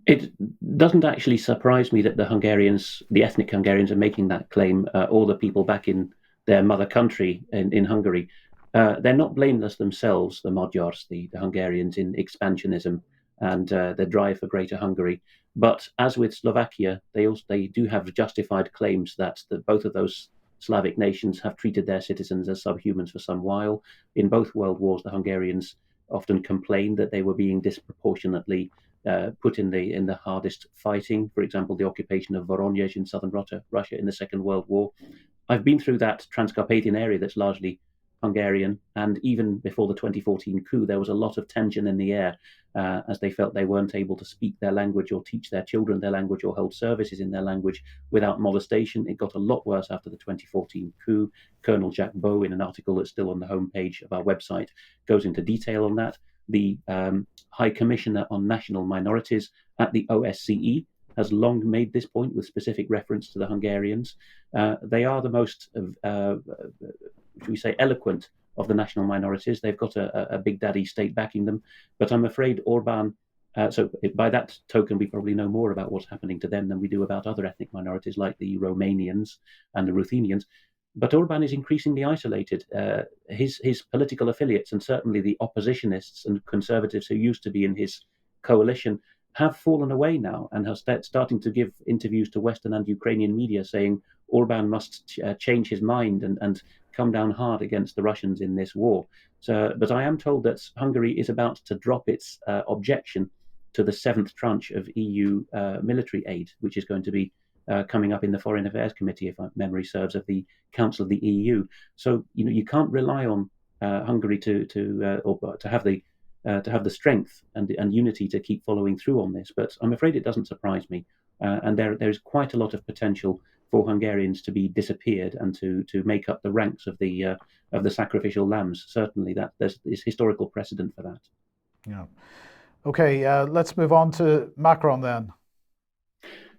It doesn't actually surprise me that the ethnic Hungarians are making that claim, or the people back in their mother country in Hungary. They're not blameless themselves, the Magyars, the Hungarians, in expansionism and their drive for greater Hungary. But as with Slovakia, they do have justified claims that both of those Slavic nations have treated their citizens as subhumans for some while. In both world wars, the Hungarians often complained that they were being disproportionately put in the hardest fighting. For example, the occupation of Voronezh in southern Russia in the Second World War. I've been through that Transcarpathian area that's largely Hungarian, and even before the 2014 coup, there was a lot of tension in the air as they felt they weren't able to speak their language or teach their children their language or hold services in their language without molestation. It got a lot worse after the 2014 coup. Colonel Jack Bowe, in an article that's still on the homepage of our website, goes into detail on that. The High Commissioner on National Minorities at the OSCE has long made this point with specific reference to the Hungarians. They are the most should we say, eloquent of the national minorities. They've got a big daddy state backing them. But I'm afraid Orban, so by that token, we probably know more about what's happening to them than we do about other ethnic minorities like the Romanians and the Ruthenians. But Orban is increasingly isolated. His political affiliates, and certainly the oppositionists and conservatives who used to be in his coalition, have fallen away now and are starting to give interviews to Western and Ukrainian media saying Orban must change his mind and come down hard against the Russians in this war. But I am told that Hungary is about to drop its objection to the seventh tranche of EU military aid, which is going to be coming up in the Foreign Affairs Committee, if memory serves, of the Council of the EU. So you can't rely on Hungary to have the strength and unity to keep following through on this. But I'm afraid it doesn't surprise me, and there is quite a lot of potential for Hungarians to be disappeared and to make up the ranks of the sacrificial lambs. Certainly, there's historical precedent for that. Yeah. Okay, let's move on to Macron then.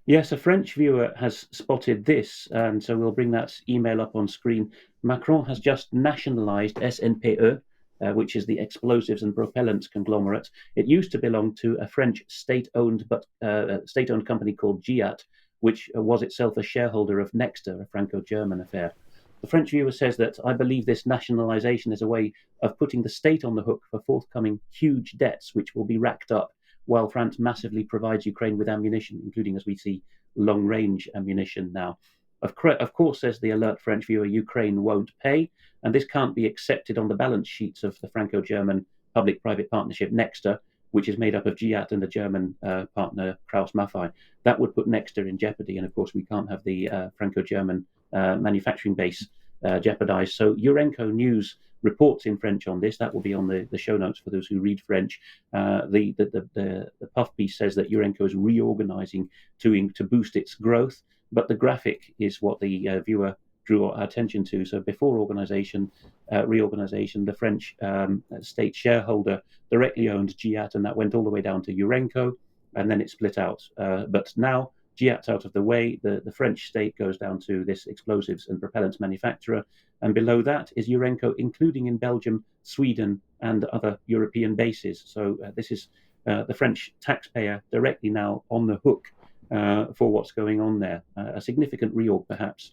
Yes, a French viewer has spotted this, and so we'll bring that email up on screen. Macron has just nationalized SNPE, which is the explosives and propellants conglomerate. It used to belong to a French state-owned company called GIAT, which was itself a shareholder of Nexter, a Franco-German affair. The French viewer says that I believe this nationalization is a way of putting the state on the hook for forthcoming huge debts, which will be racked up while France massively provides Ukraine with ammunition, including, as we see, long-range ammunition now. Of course, says the alert French viewer, Ukraine won't pay, and this can't be accepted on the balance sheets of the Franco-German public-private partnership Nexter, which is made up of GIAT and the German partner Krauss-Maffei. That would put Nexter in jeopardy, and of course we can't have the Franco-German manufacturing base jeopardized. So Urenco News reports in French on this. That will be on the show notes for those who read French. The puff piece says that Urenco is reorganizing to boost its growth, but the graphic is what the viewer drew our attention to. So before reorganization, the French state shareholder directly owned GIAT, and that went all the way down to Urenco, and then it split out. But now GIAT's out of the way, the French state goes down to this explosives and propellants manufacturer, and below that is Urenco, including in Belgium, Sweden, and other European bases. So this is the French taxpayer directly now on the hook for what's going on there. A significant reorg, perhaps.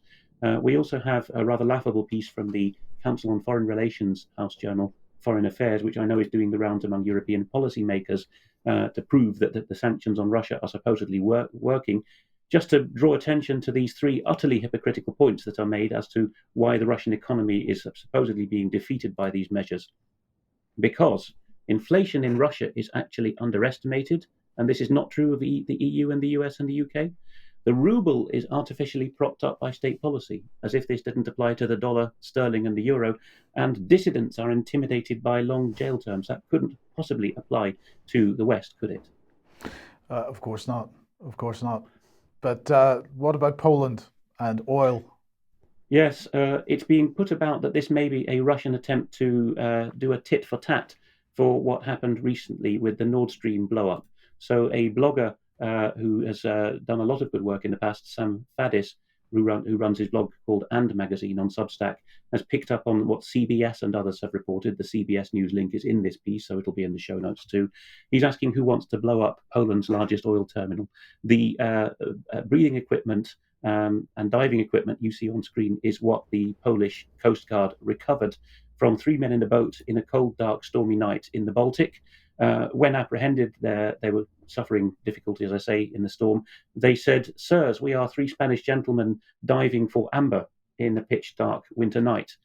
We also have a rather laughable piece from the Council on Foreign Relations House journal, Foreign Affairs, which I know is doing the rounds among European policymakers to prove that the sanctions on Russia are supposedly working, just to draw attention to these three utterly hypocritical points that are made as to why the Russian economy is supposedly being defeated by these measures. Because inflation in Russia is actually underestimated, and this is not true of the EU and the US and the UK. The ruble is artificially propped up by state policy, as if this didn't apply to the dollar, sterling, and the euro, and dissidents are intimidated by long jail terms. That couldn't possibly apply to the West, could it? Of course not. Of course not. But what about Poland and oil? Yes, it's being put about that this may be a Russian attempt to do a tit for tat for what happened recently with the Nord Stream blow-up. So a blogger who has done a lot of good work in the past, Sam Fadis, who runs his blog called And Magazine on Substack, has picked up on what CBS and others have reported. The CBS News link is in this piece, so it'll be in the show notes too. He's asking who wants to blow up Poland's largest oil terminal. The breathing equipment and diving equipment you see on screen is what the Polish Coast Guard recovered from 3 men in a boat in a cold, dark, stormy night in the Baltic. When apprehended, they were suffering difficulty, as I say, in the storm. They said, "Sirs, we are 3 Spanish gentlemen diving for amber in a pitch dark winter night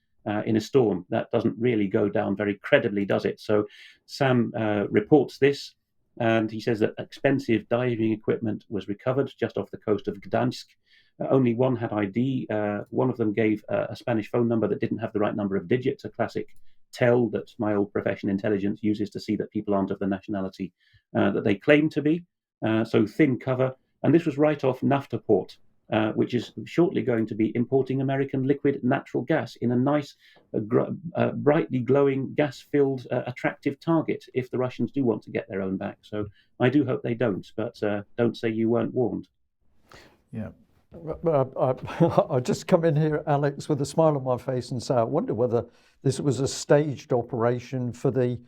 in a storm." That doesn't really go down very credibly, does it? So Sam reports this, and he says that expensive diving equipment was recovered just off the coast of Gdansk. Only one had ID. One of them gave a Spanish phone number that didn't have the right number of digits, a classic tell that my old profession intelligence uses to see that people aren't of the nationality that they claim to be. So thin cover. And this was right off Naftaport, which is shortly going to be importing American liquid natural gas in a nice, brightly glowing, gas-filled, attractive target if the Russians do want to get their own back. So I do hope they don't, but don't say you weren't warned. Yeah. I just come in here, Alex, with a smile on my face and say, I wonder whether this was a staged operation for the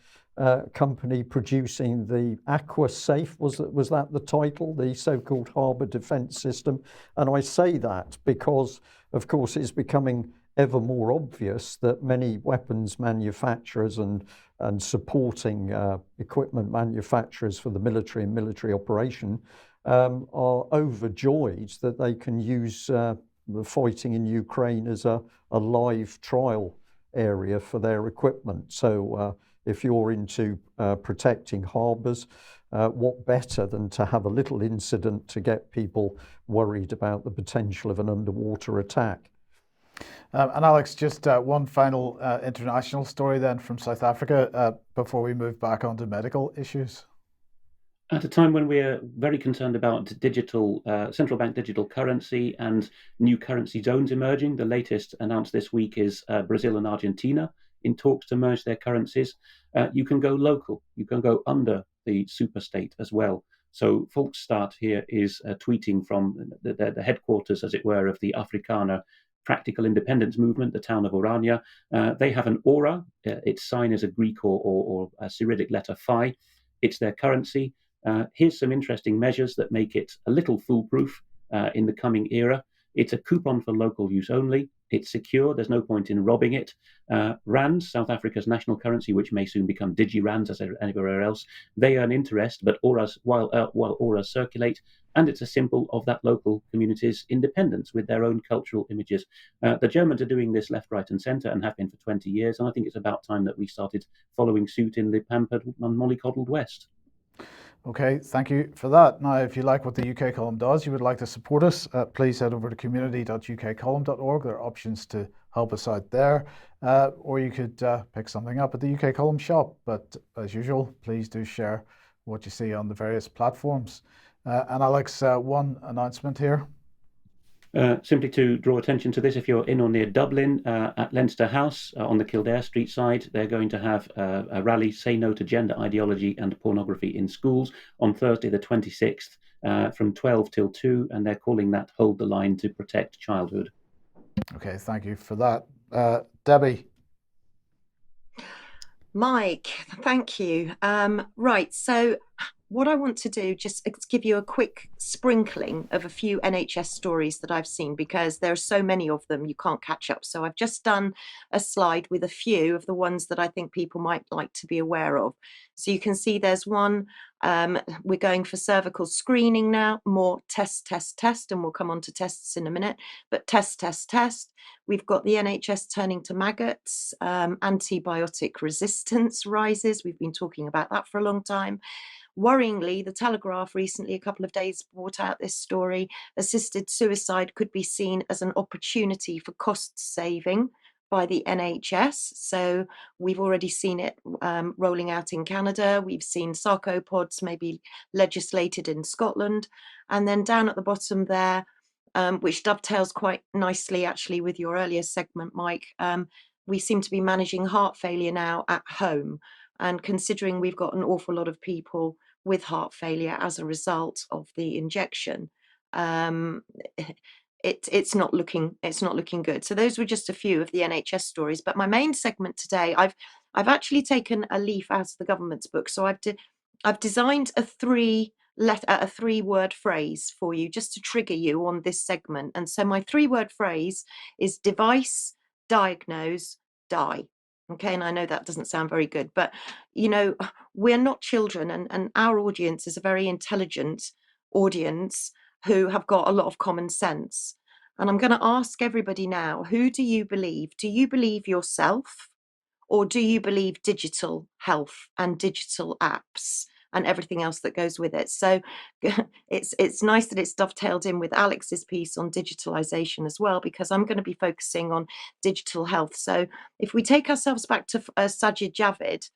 company producing the AquaSafe. Was that the title, the so-called harbour defence system? And I say that because, of course, it's becoming ever more obvious that many weapons manufacturers and supporting equipment manufacturers for the military and military operation are overjoyed that they can use the fighting in Ukraine as a live trial area for their equipment. So if you're into protecting harbours, what better than to have a little incident to get people worried about the potential of an underwater attack? And Alex, just one final international story then from South Africa before we move back onto medical issues. At a time when we're very concerned about digital, central bank digital currency and new currency zones emerging, the latest announced this week is Brazil and Argentina in talks to merge their currencies. You can go local, you can go under the superstate as well. So Volksstaat here is tweeting from the headquarters, as it were, of the Afrikaner Practical Independence Movement, the town of Orania. They have an aura. Its sign is a Greek or a Cyrillic letter phi. It's their currency. Here's some interesting measures that make it a little foolproof in the coming era. It's a coupon for local use only. It's secure. There's no point in robbing it. Rands, South Africa's national currency, which may soon become Digi-Rands as anywhere else, they earn interest, but auras, while auras circulate, and it's a symbol of that local community's independence with their own cultural images. The Germans are doing this left, right, and centre and have been for 20 years, and I think it's about time that we started following suit in the pampered and mollycoddled West. Okay, thank you for that. Now, if you like what the UK column does, you would like to support us, please head over to community.ukcolumn.org. There are options to help us out there. Or you could pick something up at the UK Column shop. But as usual, please do share what you see on the various platforms. And Alex, one announcement here. Simply to draw attention to this, if you're in or near Dublin, at Leinster House on the Kildare Street side, they're going to have a rally, Say No to Gender Ideology and Pornography in Schools, on Thursday the 26th from 12 till 2, and they're calling that Hold the Line to Protect Childhood. Okay, thank you for that. Debi. Mike, thank you. Right, so what I want to do, just give you a quick sprinkling of a few NHS stories that I've seen, because there are so many of them, you can't catch up. So I've just done a slide with a few of the ones that I think people might like to be aware of. So you can see there's one, we're going for cervical screening now, more test, and we'll come on to tests in a minute, but test. We've got the NHS turning to maggots, antibiotic resistance rises. We've been talking about that for a long time. Worryingly, the Telegraph recently, a couple of days, brought out this story. Assisted suicide could be seen as an opportunity for cost saving by the NHS. So we've already seen it rolling out in Canada. We've seen sarcopods maybe legislated in Scotland. And then down at the bottom there, which dovetails quite nicely actually with your earlier segment, Mike, we seem to be managing heart failure now at home. And considering we've got an awful lot of people with heart failure as a result of the injection, it's not looking good. So those were just a few of the NHS stories. But my main segment today, I've actually taken a leaf out of the government's book. So I've designed a three-word phrase for you, just to trigger you on this segment. And so my three-word phrase is device, diagnose, die. Okay, and I know that doesn't sound very good, but we're not children, and our audience is a very intelligent audience who have got a lot of common sense. And I'm going to ask everybody now, who do you believe? Do you believe yourself, or do you believe digital health and digital apps and everything else that goes with it? So it's nice that it's dovetailed in with Alex's piece on digitalization as well, because I'm going to be focusing on digital health. So if we take ourselves back to Sajid Javid,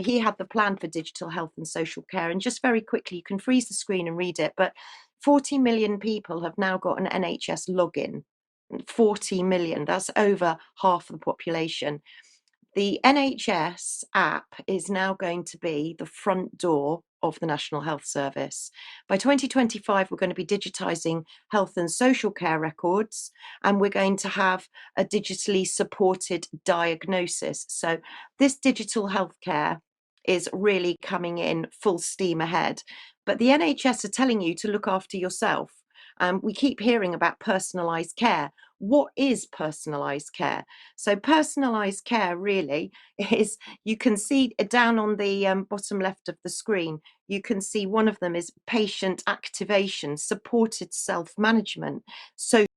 he had the plan for digital health and social care. And just very quickly, you can freeze the screen and read it, but 40 million people have now got an NHS login. 40 million, that's over half the population. The NHS app is now going to be the front door of the National Health Service. By 2025, we're going to be digitising health and social care records, and we're going to have a digitally supported diagnosis. So this digital healthcare is really coming in full steam ahead. But the NHS are telling you to look after yourself. We keep hearing about personalised care. What is personalised care? So personalised care really is, you can see down on the bottom left of the screen, you can see one of them is patient activation, supported self-management. So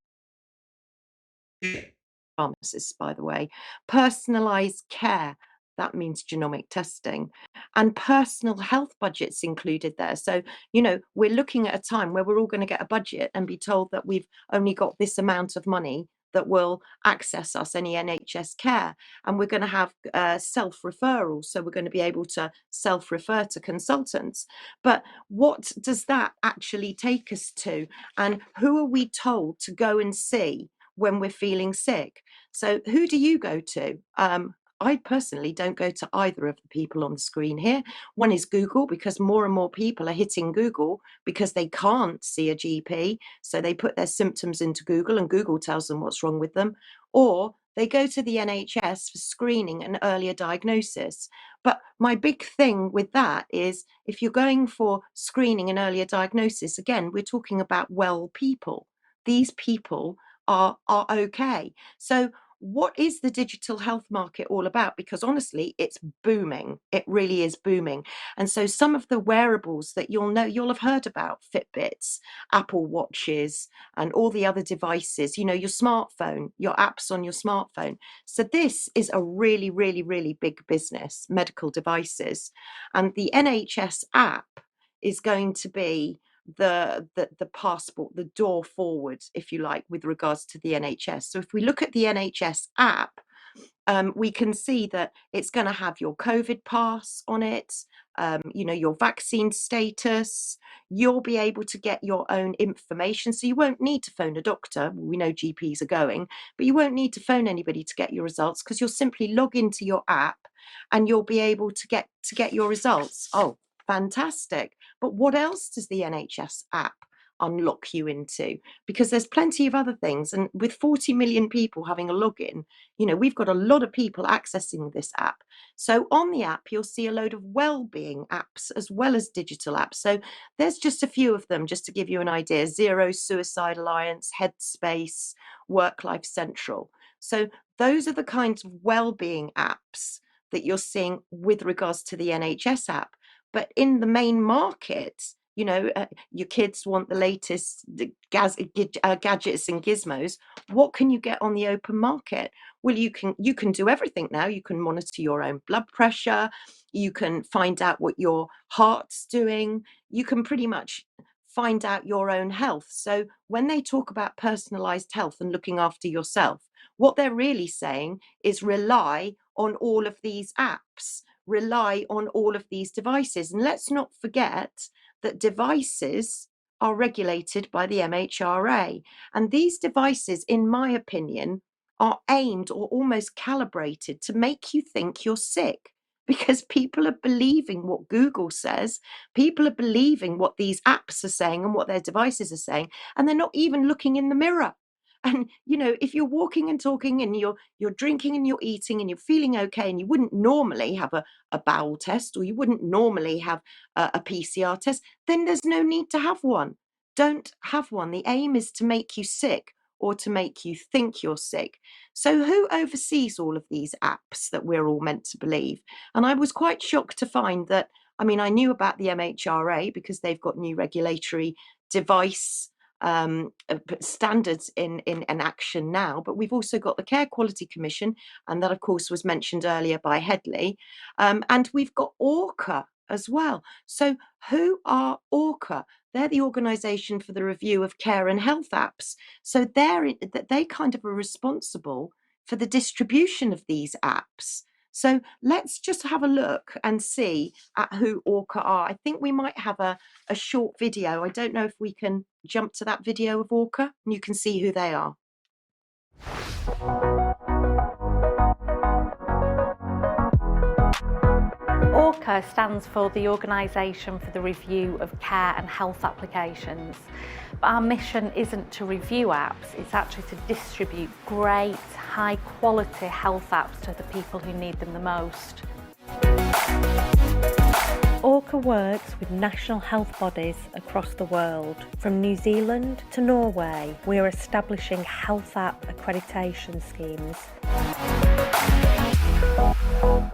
pharmacists, by the way, personalised care, that means genomic testing, and personal health budgets included there. So, we're looking at a time where we're all going to get a budget and be told that we've only got this amount of money that will access us any NHS care. And we're going to have self-referrals. So we're going to be able to self-refer to consultants. But what does that actually take us to? And who are we told to go and see when we're feeling sick? So who do you go to? I personally don't go to either of the people on the screen here. One is Google, because more and more people are hitting Google because they can't see a GP. So they put their symptoms into Google and Google tells them what's wrong with them. Or they go to the NHS for screening and earlier diagnosis. But my big thing with that is, if you're going for screening and earlier diagnosis, again, we're talking about well people. These people are okay. So what is the digital health market all about? Because honestly, it's booming. It really is booming. And so some of the wearables that you'll have heard about, Fitbits, Apple Watches, and all the other devices, your smartphone, your apps on your smartphone. So this is a really, really, really big business, medical devices. And the NHS app is going to be the passport, the door forward, if you like, with regards to the NHS. So if we look at the NHS app, we can see that it's going to have your COVID pass on it, your vaccine status. You'll be able to get your own information. So you won't need to phone a doctor. We know GPs are going, but you won't need to phone anybody to get your results, because you'll simply log into your app and you'll be able to get your results. Oh, fantastic. But what else does the NHS app unlock you into? Because there's plenty of other things. And with 40 million people having a login, we've got a lot of people accessing this app. So on the app, you'll see a load of well-being apps as well as digital apps. So there's just a few of them, just to give you an idea: Zero Suicide Alliance, Headspace, Work Life Central. So those are the kinds of well-being apps that you're seeing with regards to the NHS app. But in the main market, your kids want the latest gadgets and gizmos. What can you get on the open market? Well, you can do everything now. You can monitor your own blood pressure. You can find out what your heart's doing. You can pretty much find out your own health. So when they talk about personalized health and looking after yourself, what they're really saying is rely on all of these apps, rely on all of these devices. And let's not forget that devices are regulated by the MHRA. And these devices, in my opinion, are aimed or almost calibrated to make you think you're sick, because people are believing what Google says, people are believing what these apps are saying and what their devices are saying, and they're not even looking in the mirror. And if you're walking and talking and you're drinking and you're eating and you're feeling okay, and you wouldn't normally have a bowel test, or you wouldn't normally have a PCR test, then there's no need to have one. Don't have one. The aim is to make you sick, or to make you think you're sick. So who oversees all of these apps that we're all meant to believe? And I was quite shocked to find that, I knew about the MHRA because they've got new regulatory device standards in action now, but we've also got the Care Quality Commission, and that of course was mentioned earlier by Headley, and we've got ORCA as well. So who are ORCA? They're the Organisation for the Review of Care and Health Apps. So they kind of are responsible for the distribution of these apps. So let's just have a look and see at who ORCA are. I think we might have a short video. I don't know if we can jump to that video of ORCA and you can see who they are. ORCA stands for the Organisation for the Review of Care and Health Applications. But our mission isn't to review apps, it's actually to distribute great, high quality health apps to the people who need them the most. ORCA works with national health bodies across the world. From New Zealand to Norway, we are establishing health app accreditation schemes.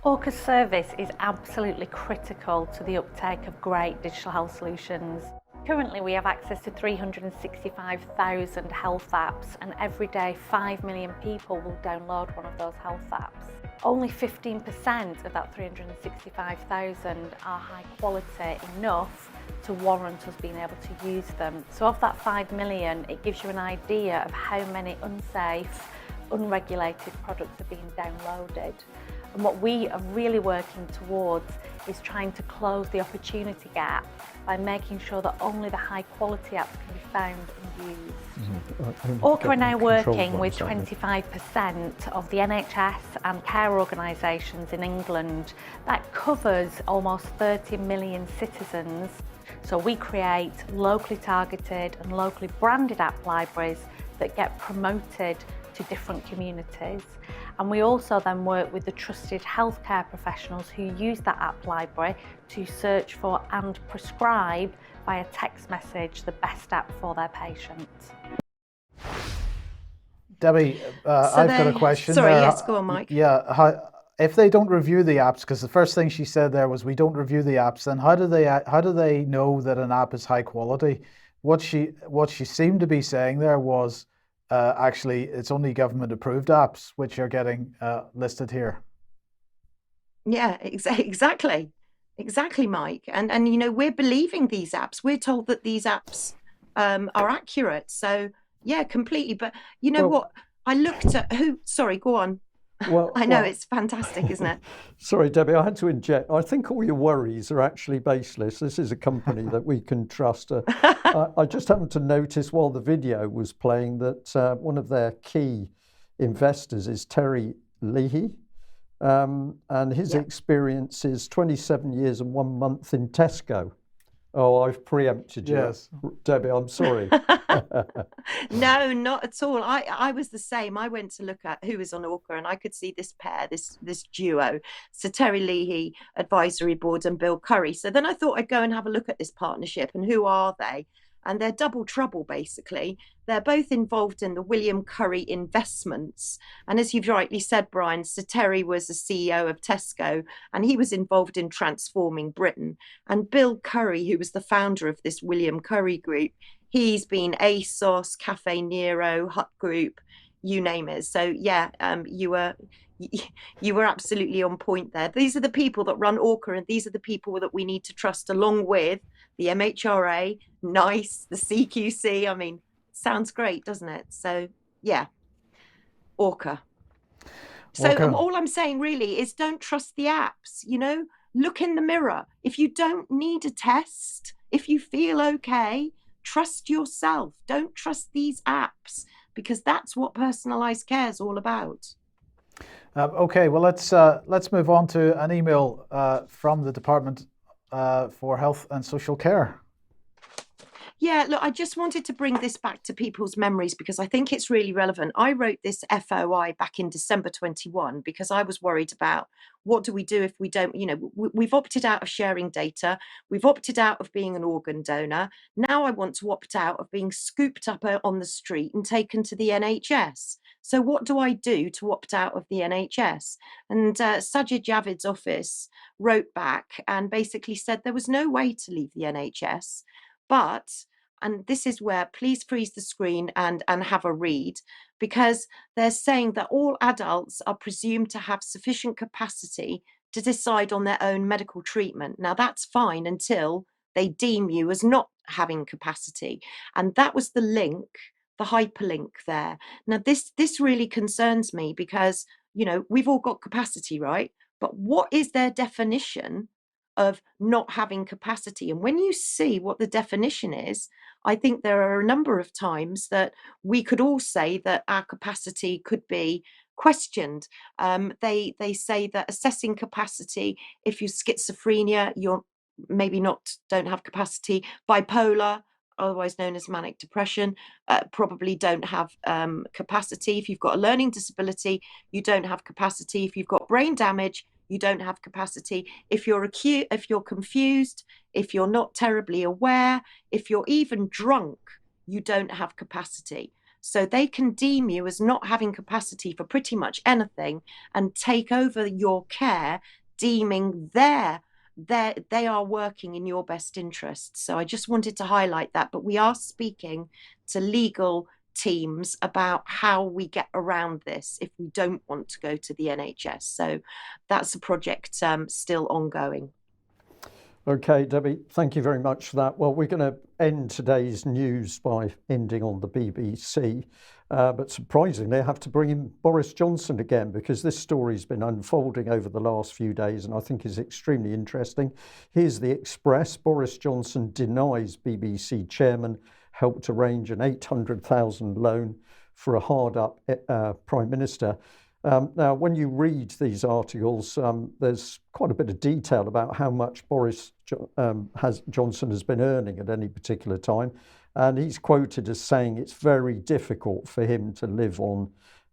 ORCA's service is absolutely critical to the uptake of great digital health solutions. Currently we have access to 365,000 health apps, and every day 5 million people will download one of those health apps. Only 15% of that 365,000 are high quality enough to warrant us being able to use them. So of that 5 million, it gives you an idea of how many unsafe, unregulated products are being downloaded. And what we are really working towards is trying to close the opportunity gap by making sure that only the high quality apps can be found and used. ORCA are now working with 25% of the NHS and care organisations in England. That covers almost 30 million citizens. So we create locally targeted and locally branded app libraries that get promoted to different communities. And we also then work with the trusted healthcare professionals who use that app library to search for and prescribe via text message the best app for their patients. Debbie, I've got a question. Sorry, yes, go on, Mike. Yeah, if they don't review the apps, because the first thing she said there was we don't review the apps, then how do they know that an app is high quality? What she seemed to be saying there was actually it's only government approved apps which are getting listed here. Yeah, exactly. Exactly, Mike. And you know, we're believing these apps. We're told that these apps are accurate. So yeah, completely. But you know Well, what? I looked at who. Sorry, go on. well, I know well. it's fantastic, isn't it? Sorry, Debbie, I had to inject. I think all your worries are actually baseless. This is a company that we can trust. I just happened to notice while the video was playing that one of their key investors is Terry Leahy, and his Yeah. experience is 27 years and 1 month in Tesco. Oh, I've preempted you, Yes. Debbie. I'm sorry. No, not at all. I was the same. I went to look at who was on Orca, and I could see this pair, this duo, so Terry Leahy Advisory Board and Bill Curry. So then I thought I'd go and have a look at this partnership and who are they? And they're double trouble, basically. They're both involved in the William Curry investments. And as you've rightly said, Brian, Sir Terry was the CEO of Tesco, and he was involved in transforming Britain. And Bill Curry, who was the founder of this William Curry group, he's been ASOS, Cafe Nero, Hut Group, you name it. So yeah, you were absolutely on point there. These are the people that run Orca, and these are the people that we need to trust, along with the MHRA, NICE, the CQC. I mean, sounds great, doesn't it? So yeah, Orca. So Orca. all I'm saying really is don't trust the apps. You know, look in the mirror. If you don't need a test, if you feel okay, trust yourself. Don't trust these apps, because that's what personalized care is all about. Okay, well, let's move on to an email from the Department for Health and Social Care. Yeah, look, I just wanted to bring this back to people's memories because I think it's really relevant. I wrote this FOI back in December 21 because I was worried about what do we do if we don't, you know, we've opted out of sharing data. We've opted out of being an organ donor. Now I want to opt out of being scooped up on the street and taken to the NHS. So what do I do to opt out of the NHS? And Sajid Javid's office wrote back and basically said there was no way to leave the NHS. But, and this is where please freeze the screen and have a read, because they're saying that all adults are presumed to have sufficient capacity to decide on their own medical treatment. Now, that's fine until they deem you as not having capacity. And that was the link, the hyperlink there. Now, this really concerns me because, you know, we've all got capacity, right? But what is their definition of not having capacity? And when you see what the definition is, I think there are a number of times that we could all say that our capacity could be questioned. They say that assessing capacity, if you're schizophrenia, you're maybe don't have capacity. Bipolar, otherwise known as manic depression, probably don't have capacity. If you've got a learning disability, you don't have capacity. If you've got brain damage, you don't have capacity. If you're acute, if you're confused, if you're not terribly aware, if you're even drunk, you don't have capacity. So they can deem you as not having capacity for pretty much anything and take over your care, deeming they are working in your best interests. So I just wanted to highlight that. But we are speaking to legal teams about how we get around this if we don't want to go to the NHS. So that's a project still ongoing. Okay, Debbie, thank you very much for that. Well, we're going to end today's news by ending on the BBC. But surprisingly, I have to bring in Boris Johnson again because this story's been unfolding over the last few days and I think is extremely interesting. Here's the Express. Boris Johnson denies BBC chairman helped arrange an 800,000 loan for a hard-up Prime Minister. Now, when you read these articles, there's quite a bit of detail about how much Boris Johnson has been earning at any particular time. And he's quoted as saying it's very difficult for him to live on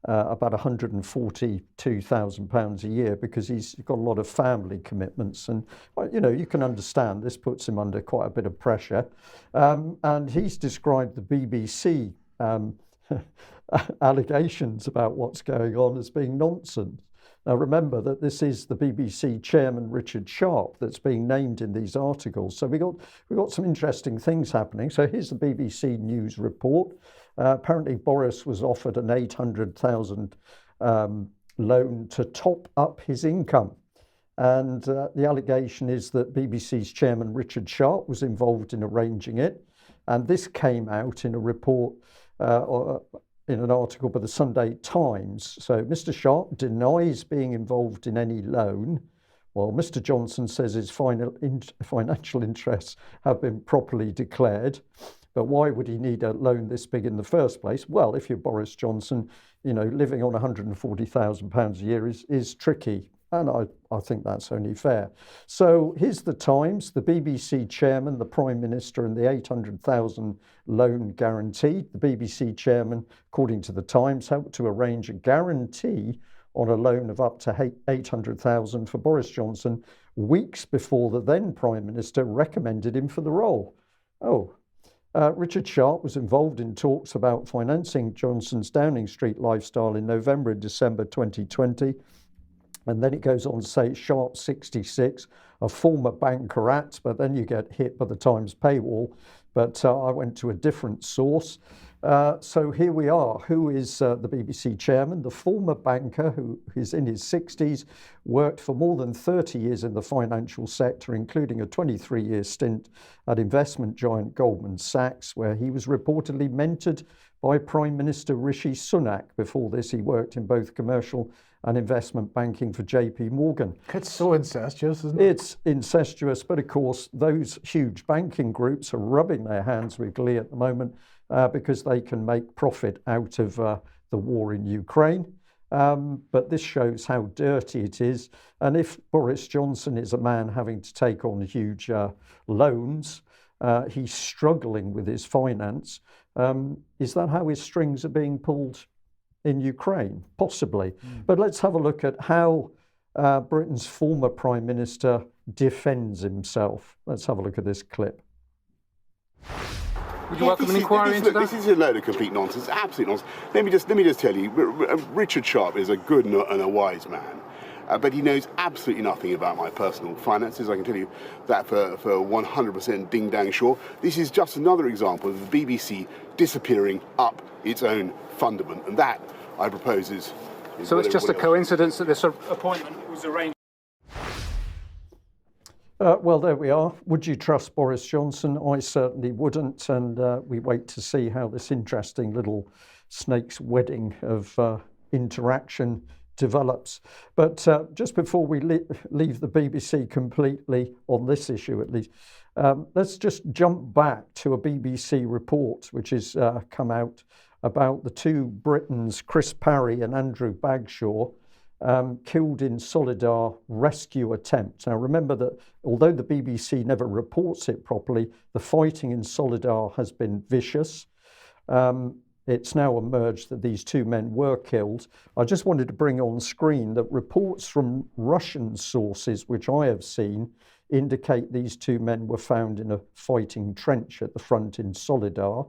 about £142,000 a year because he's got a lot of family commitments. And, you know, you can understand this puts him under quite a bit of pressure. And he's described the BBC allegations about what's going on as being nonsense. Now, remember that this is the BBC chairman, Richard Sharp, that's being named in these articles. So we got some interesting things happening. So here's the BBC News report. Apparently, Boris was offered an 800,000 loan to top up his income. And the allegation is that BBC's chairman Richard Sharp was involved in arranging it. And this came out in a report, in an article by the Sunday Times. So Mr. Sharp denies being involved in any loan, while Mr. Johnson says his financial interests have been properly declared. But why would he need a loan this big in the first place? Well, if you're Boris Johnson, living on £140,000 a year is tricky. And I think that's only fair. So here's the Times, the BBC chairman, the Prime Minister, and the 800,000 loan guarantee. The BBC chairman, according to the Times, helped to arrange a guarantee on a loan of up to 800,000 for Boris Johnson weeks before the then Prime Minister recommended him for the role. Richard Sharp was involved in talks about financing Johnson's Downing Street lifestyle in November and December 2020. And then it goes on to say Sharp 66, a former bankerat, but then you get hit by the Times paywall. But I went to a different source. So here we are. Who is the BBC chairman? The former banker who is in his 60s, worked for more than 30 years in the financial sector, including a 23-year stint at investment giant Goldman Sachs, where he was reportedly mentored by Prime Minister Rishi Sunak. Before this, he worked in both commercial and investment banking for JP Morgan. It's so incestuous, isn't it? It's incestuous, but of course, those huge banking groups are rubbing their hands with glee at the moment because they can make profit out of the war in Ukraine. But this shows how dirty it is. And if Boris Johnson is a man having to take on huge loans, he's struggling with his finance. Is that how his strings are being pulled in Ukraine? Possibly. But let's have a look at how Britain's former Prime Minister defends himself. Let's have a look at this clip. Would you welcome an inquiry into that? This is a load of complete nonsense, absolute nonsense. Let me just tell you, Richard Sharp is a good and a wise man. But he knows absolutely nothing about my personal finances. I can tell you that for 100% ding-dang sure. This is just another example of the BBC disappearing up its own fundament. And that, I propose, is so it's just a coincidence that this appointment was arranged? Well, there we are. Would you trust Boris Johnson? I certainly wouldn't. And we wait to see how this interesting little snake's wedding of interaction develops. But just before we leave the BBC completely on this issue, at least, let's just jump back to a BBC report which has come out about the two Britons, Chris Parry and Andrew Bagshaw, killed in Solidar rescue attempt. Now remember that although the BBC never reports it properly, the fighting in Solidar has been vicious. It's now emerged that these two men were killed. I just wanted to bring on screen that reports from Russian sources, which I have seen, indicate these two men were found in a fighting trench at the front in Solidar.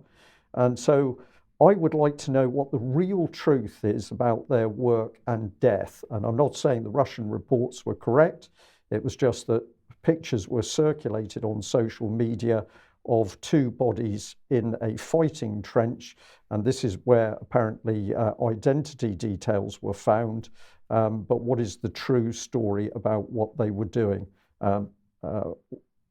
And so I would like to know what the real truth is about their work and death. And I'm not saying the Russian reports were correct. It was just that pictures were circulated on social media of two bodies in a fighting trench. And this is where apparently identity details were found. But what is the true story about what they were doing?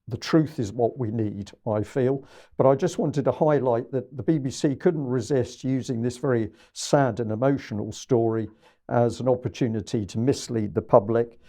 The truth is what we need, I feel. But I just wanted to highlight that the BBC couldn't resist using this very sad and emotional story as an opportunity to mislead the public.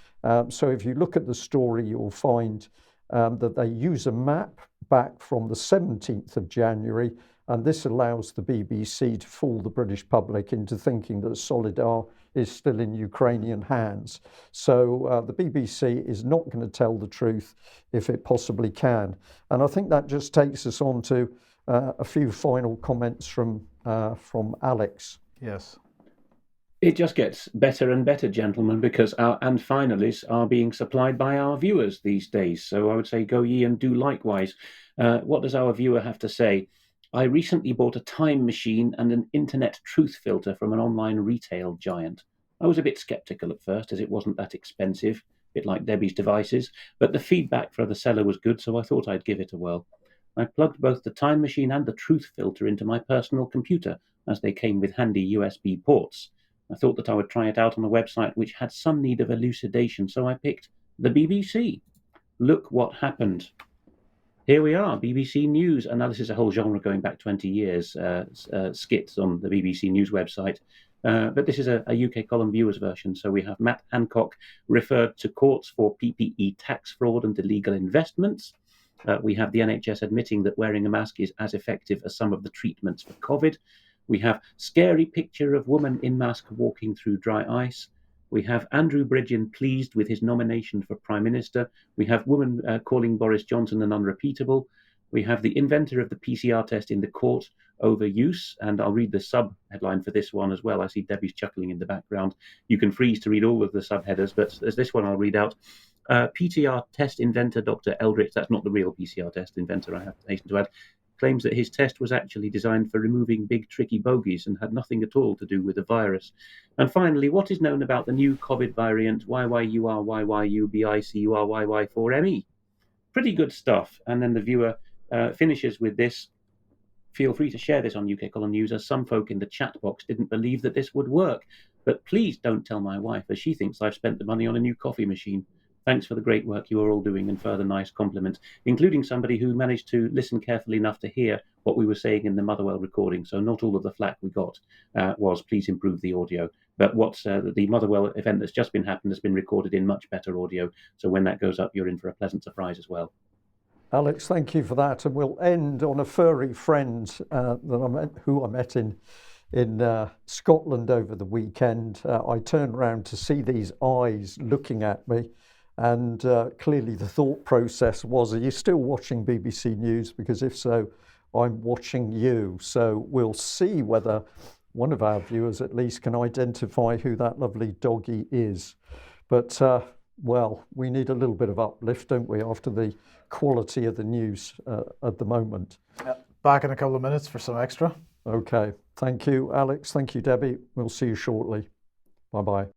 So if you look at the story, you'll find that they use a map back from the 17th of January, and this allows the BBC to fool the British public into thinking that Solidar is still in Ukrainian hands. So the BBC is not going to tell the truth if it possibly can. And I think that just takes us on to a few final comments from Alex. Yes. It just gets better and better, gentlemen, because our and finalists are being supplied by our viewers these days. So I would say go ye and do likewise. What does our viewer have to say? I recently bought a time machine and an internet truth filter from an online retail giant. I was a bit sceptical at first, as it wasn't that expensive, a bit like Debi's devices, but the feedback from the seller was good, so I thought I'd give it a whirl. I plugged both the time machine and the truth filter into my personal computer, as they came with handy USB ports. I thought that I would try it out on a website which had some need of elucidation, so I picked the BBC. Look what happened. Here we are, BBC News. And now this is a whole genre going back 20 years, skits on the BBC News website. But this is a UK column viewers version. So we have Matt Hancock referred to courts for PPE tax fraud and illegal investments. We have the NHS admitting that wearing a mask is as effective as some of the treatments for COVID. We have scary picture of woman in mask walking through dry ice. We have Andrew Bridgen pleased with his nomination for Prime Minister. We have woman calling Boris Johnson an unrepeatable. We have the inventor of the PCR test in the court over use. And I'll read the sub-headline for this one as well. I see Debbie's chuckling in the background. You can freeze to read all of the subheaders, but as this one I'll read out. PCR test inventor Dr. Eldritch, that's not the real PCR test inventor, I have to hasten to add, claims that his test was actually designed for removing big tricky bogies and had nothing at all to do with the virus. And finally, what is known about the new COVID variant YYUR-YYUBICUR-YY4ME? Pretty good stuff. And then the viewer finishes with this. Feel free to share this on UK Column News, as some folk in the chat box didn't believe that this would work. But please don't tell my wife, as she thinks I've spent the money on a new coffee machine. Thanks for the great work you are all doing, and further nice compliments, including somebody who managed to listen carefully enough to hear what we were saying in the Motherwell recording. So not all of the flack we got was please improve the audio. But what's the Motherwell event that's just been happened has been recorded in much better audio. So when that goes up, you're in for a pleasant surprise as well. Alex, thank you for that. And we'll end on a furry friend who I met in Scotland over the weekend. I turned around to see these eyes looking at me. And clearly the thought process was, are you still watching BBC News? Because if so, I'm watching you. So we'll see whether one of our viewers at least can identify who that lovely doggy is. But, well, we need a little bit of uplift, don't we, after the quality of the news at the moment. Back in a couple of minutes for some extra. Okay. Thank you, Alex. Thank you, Debbie. We'll see you shortly. Bye-bye.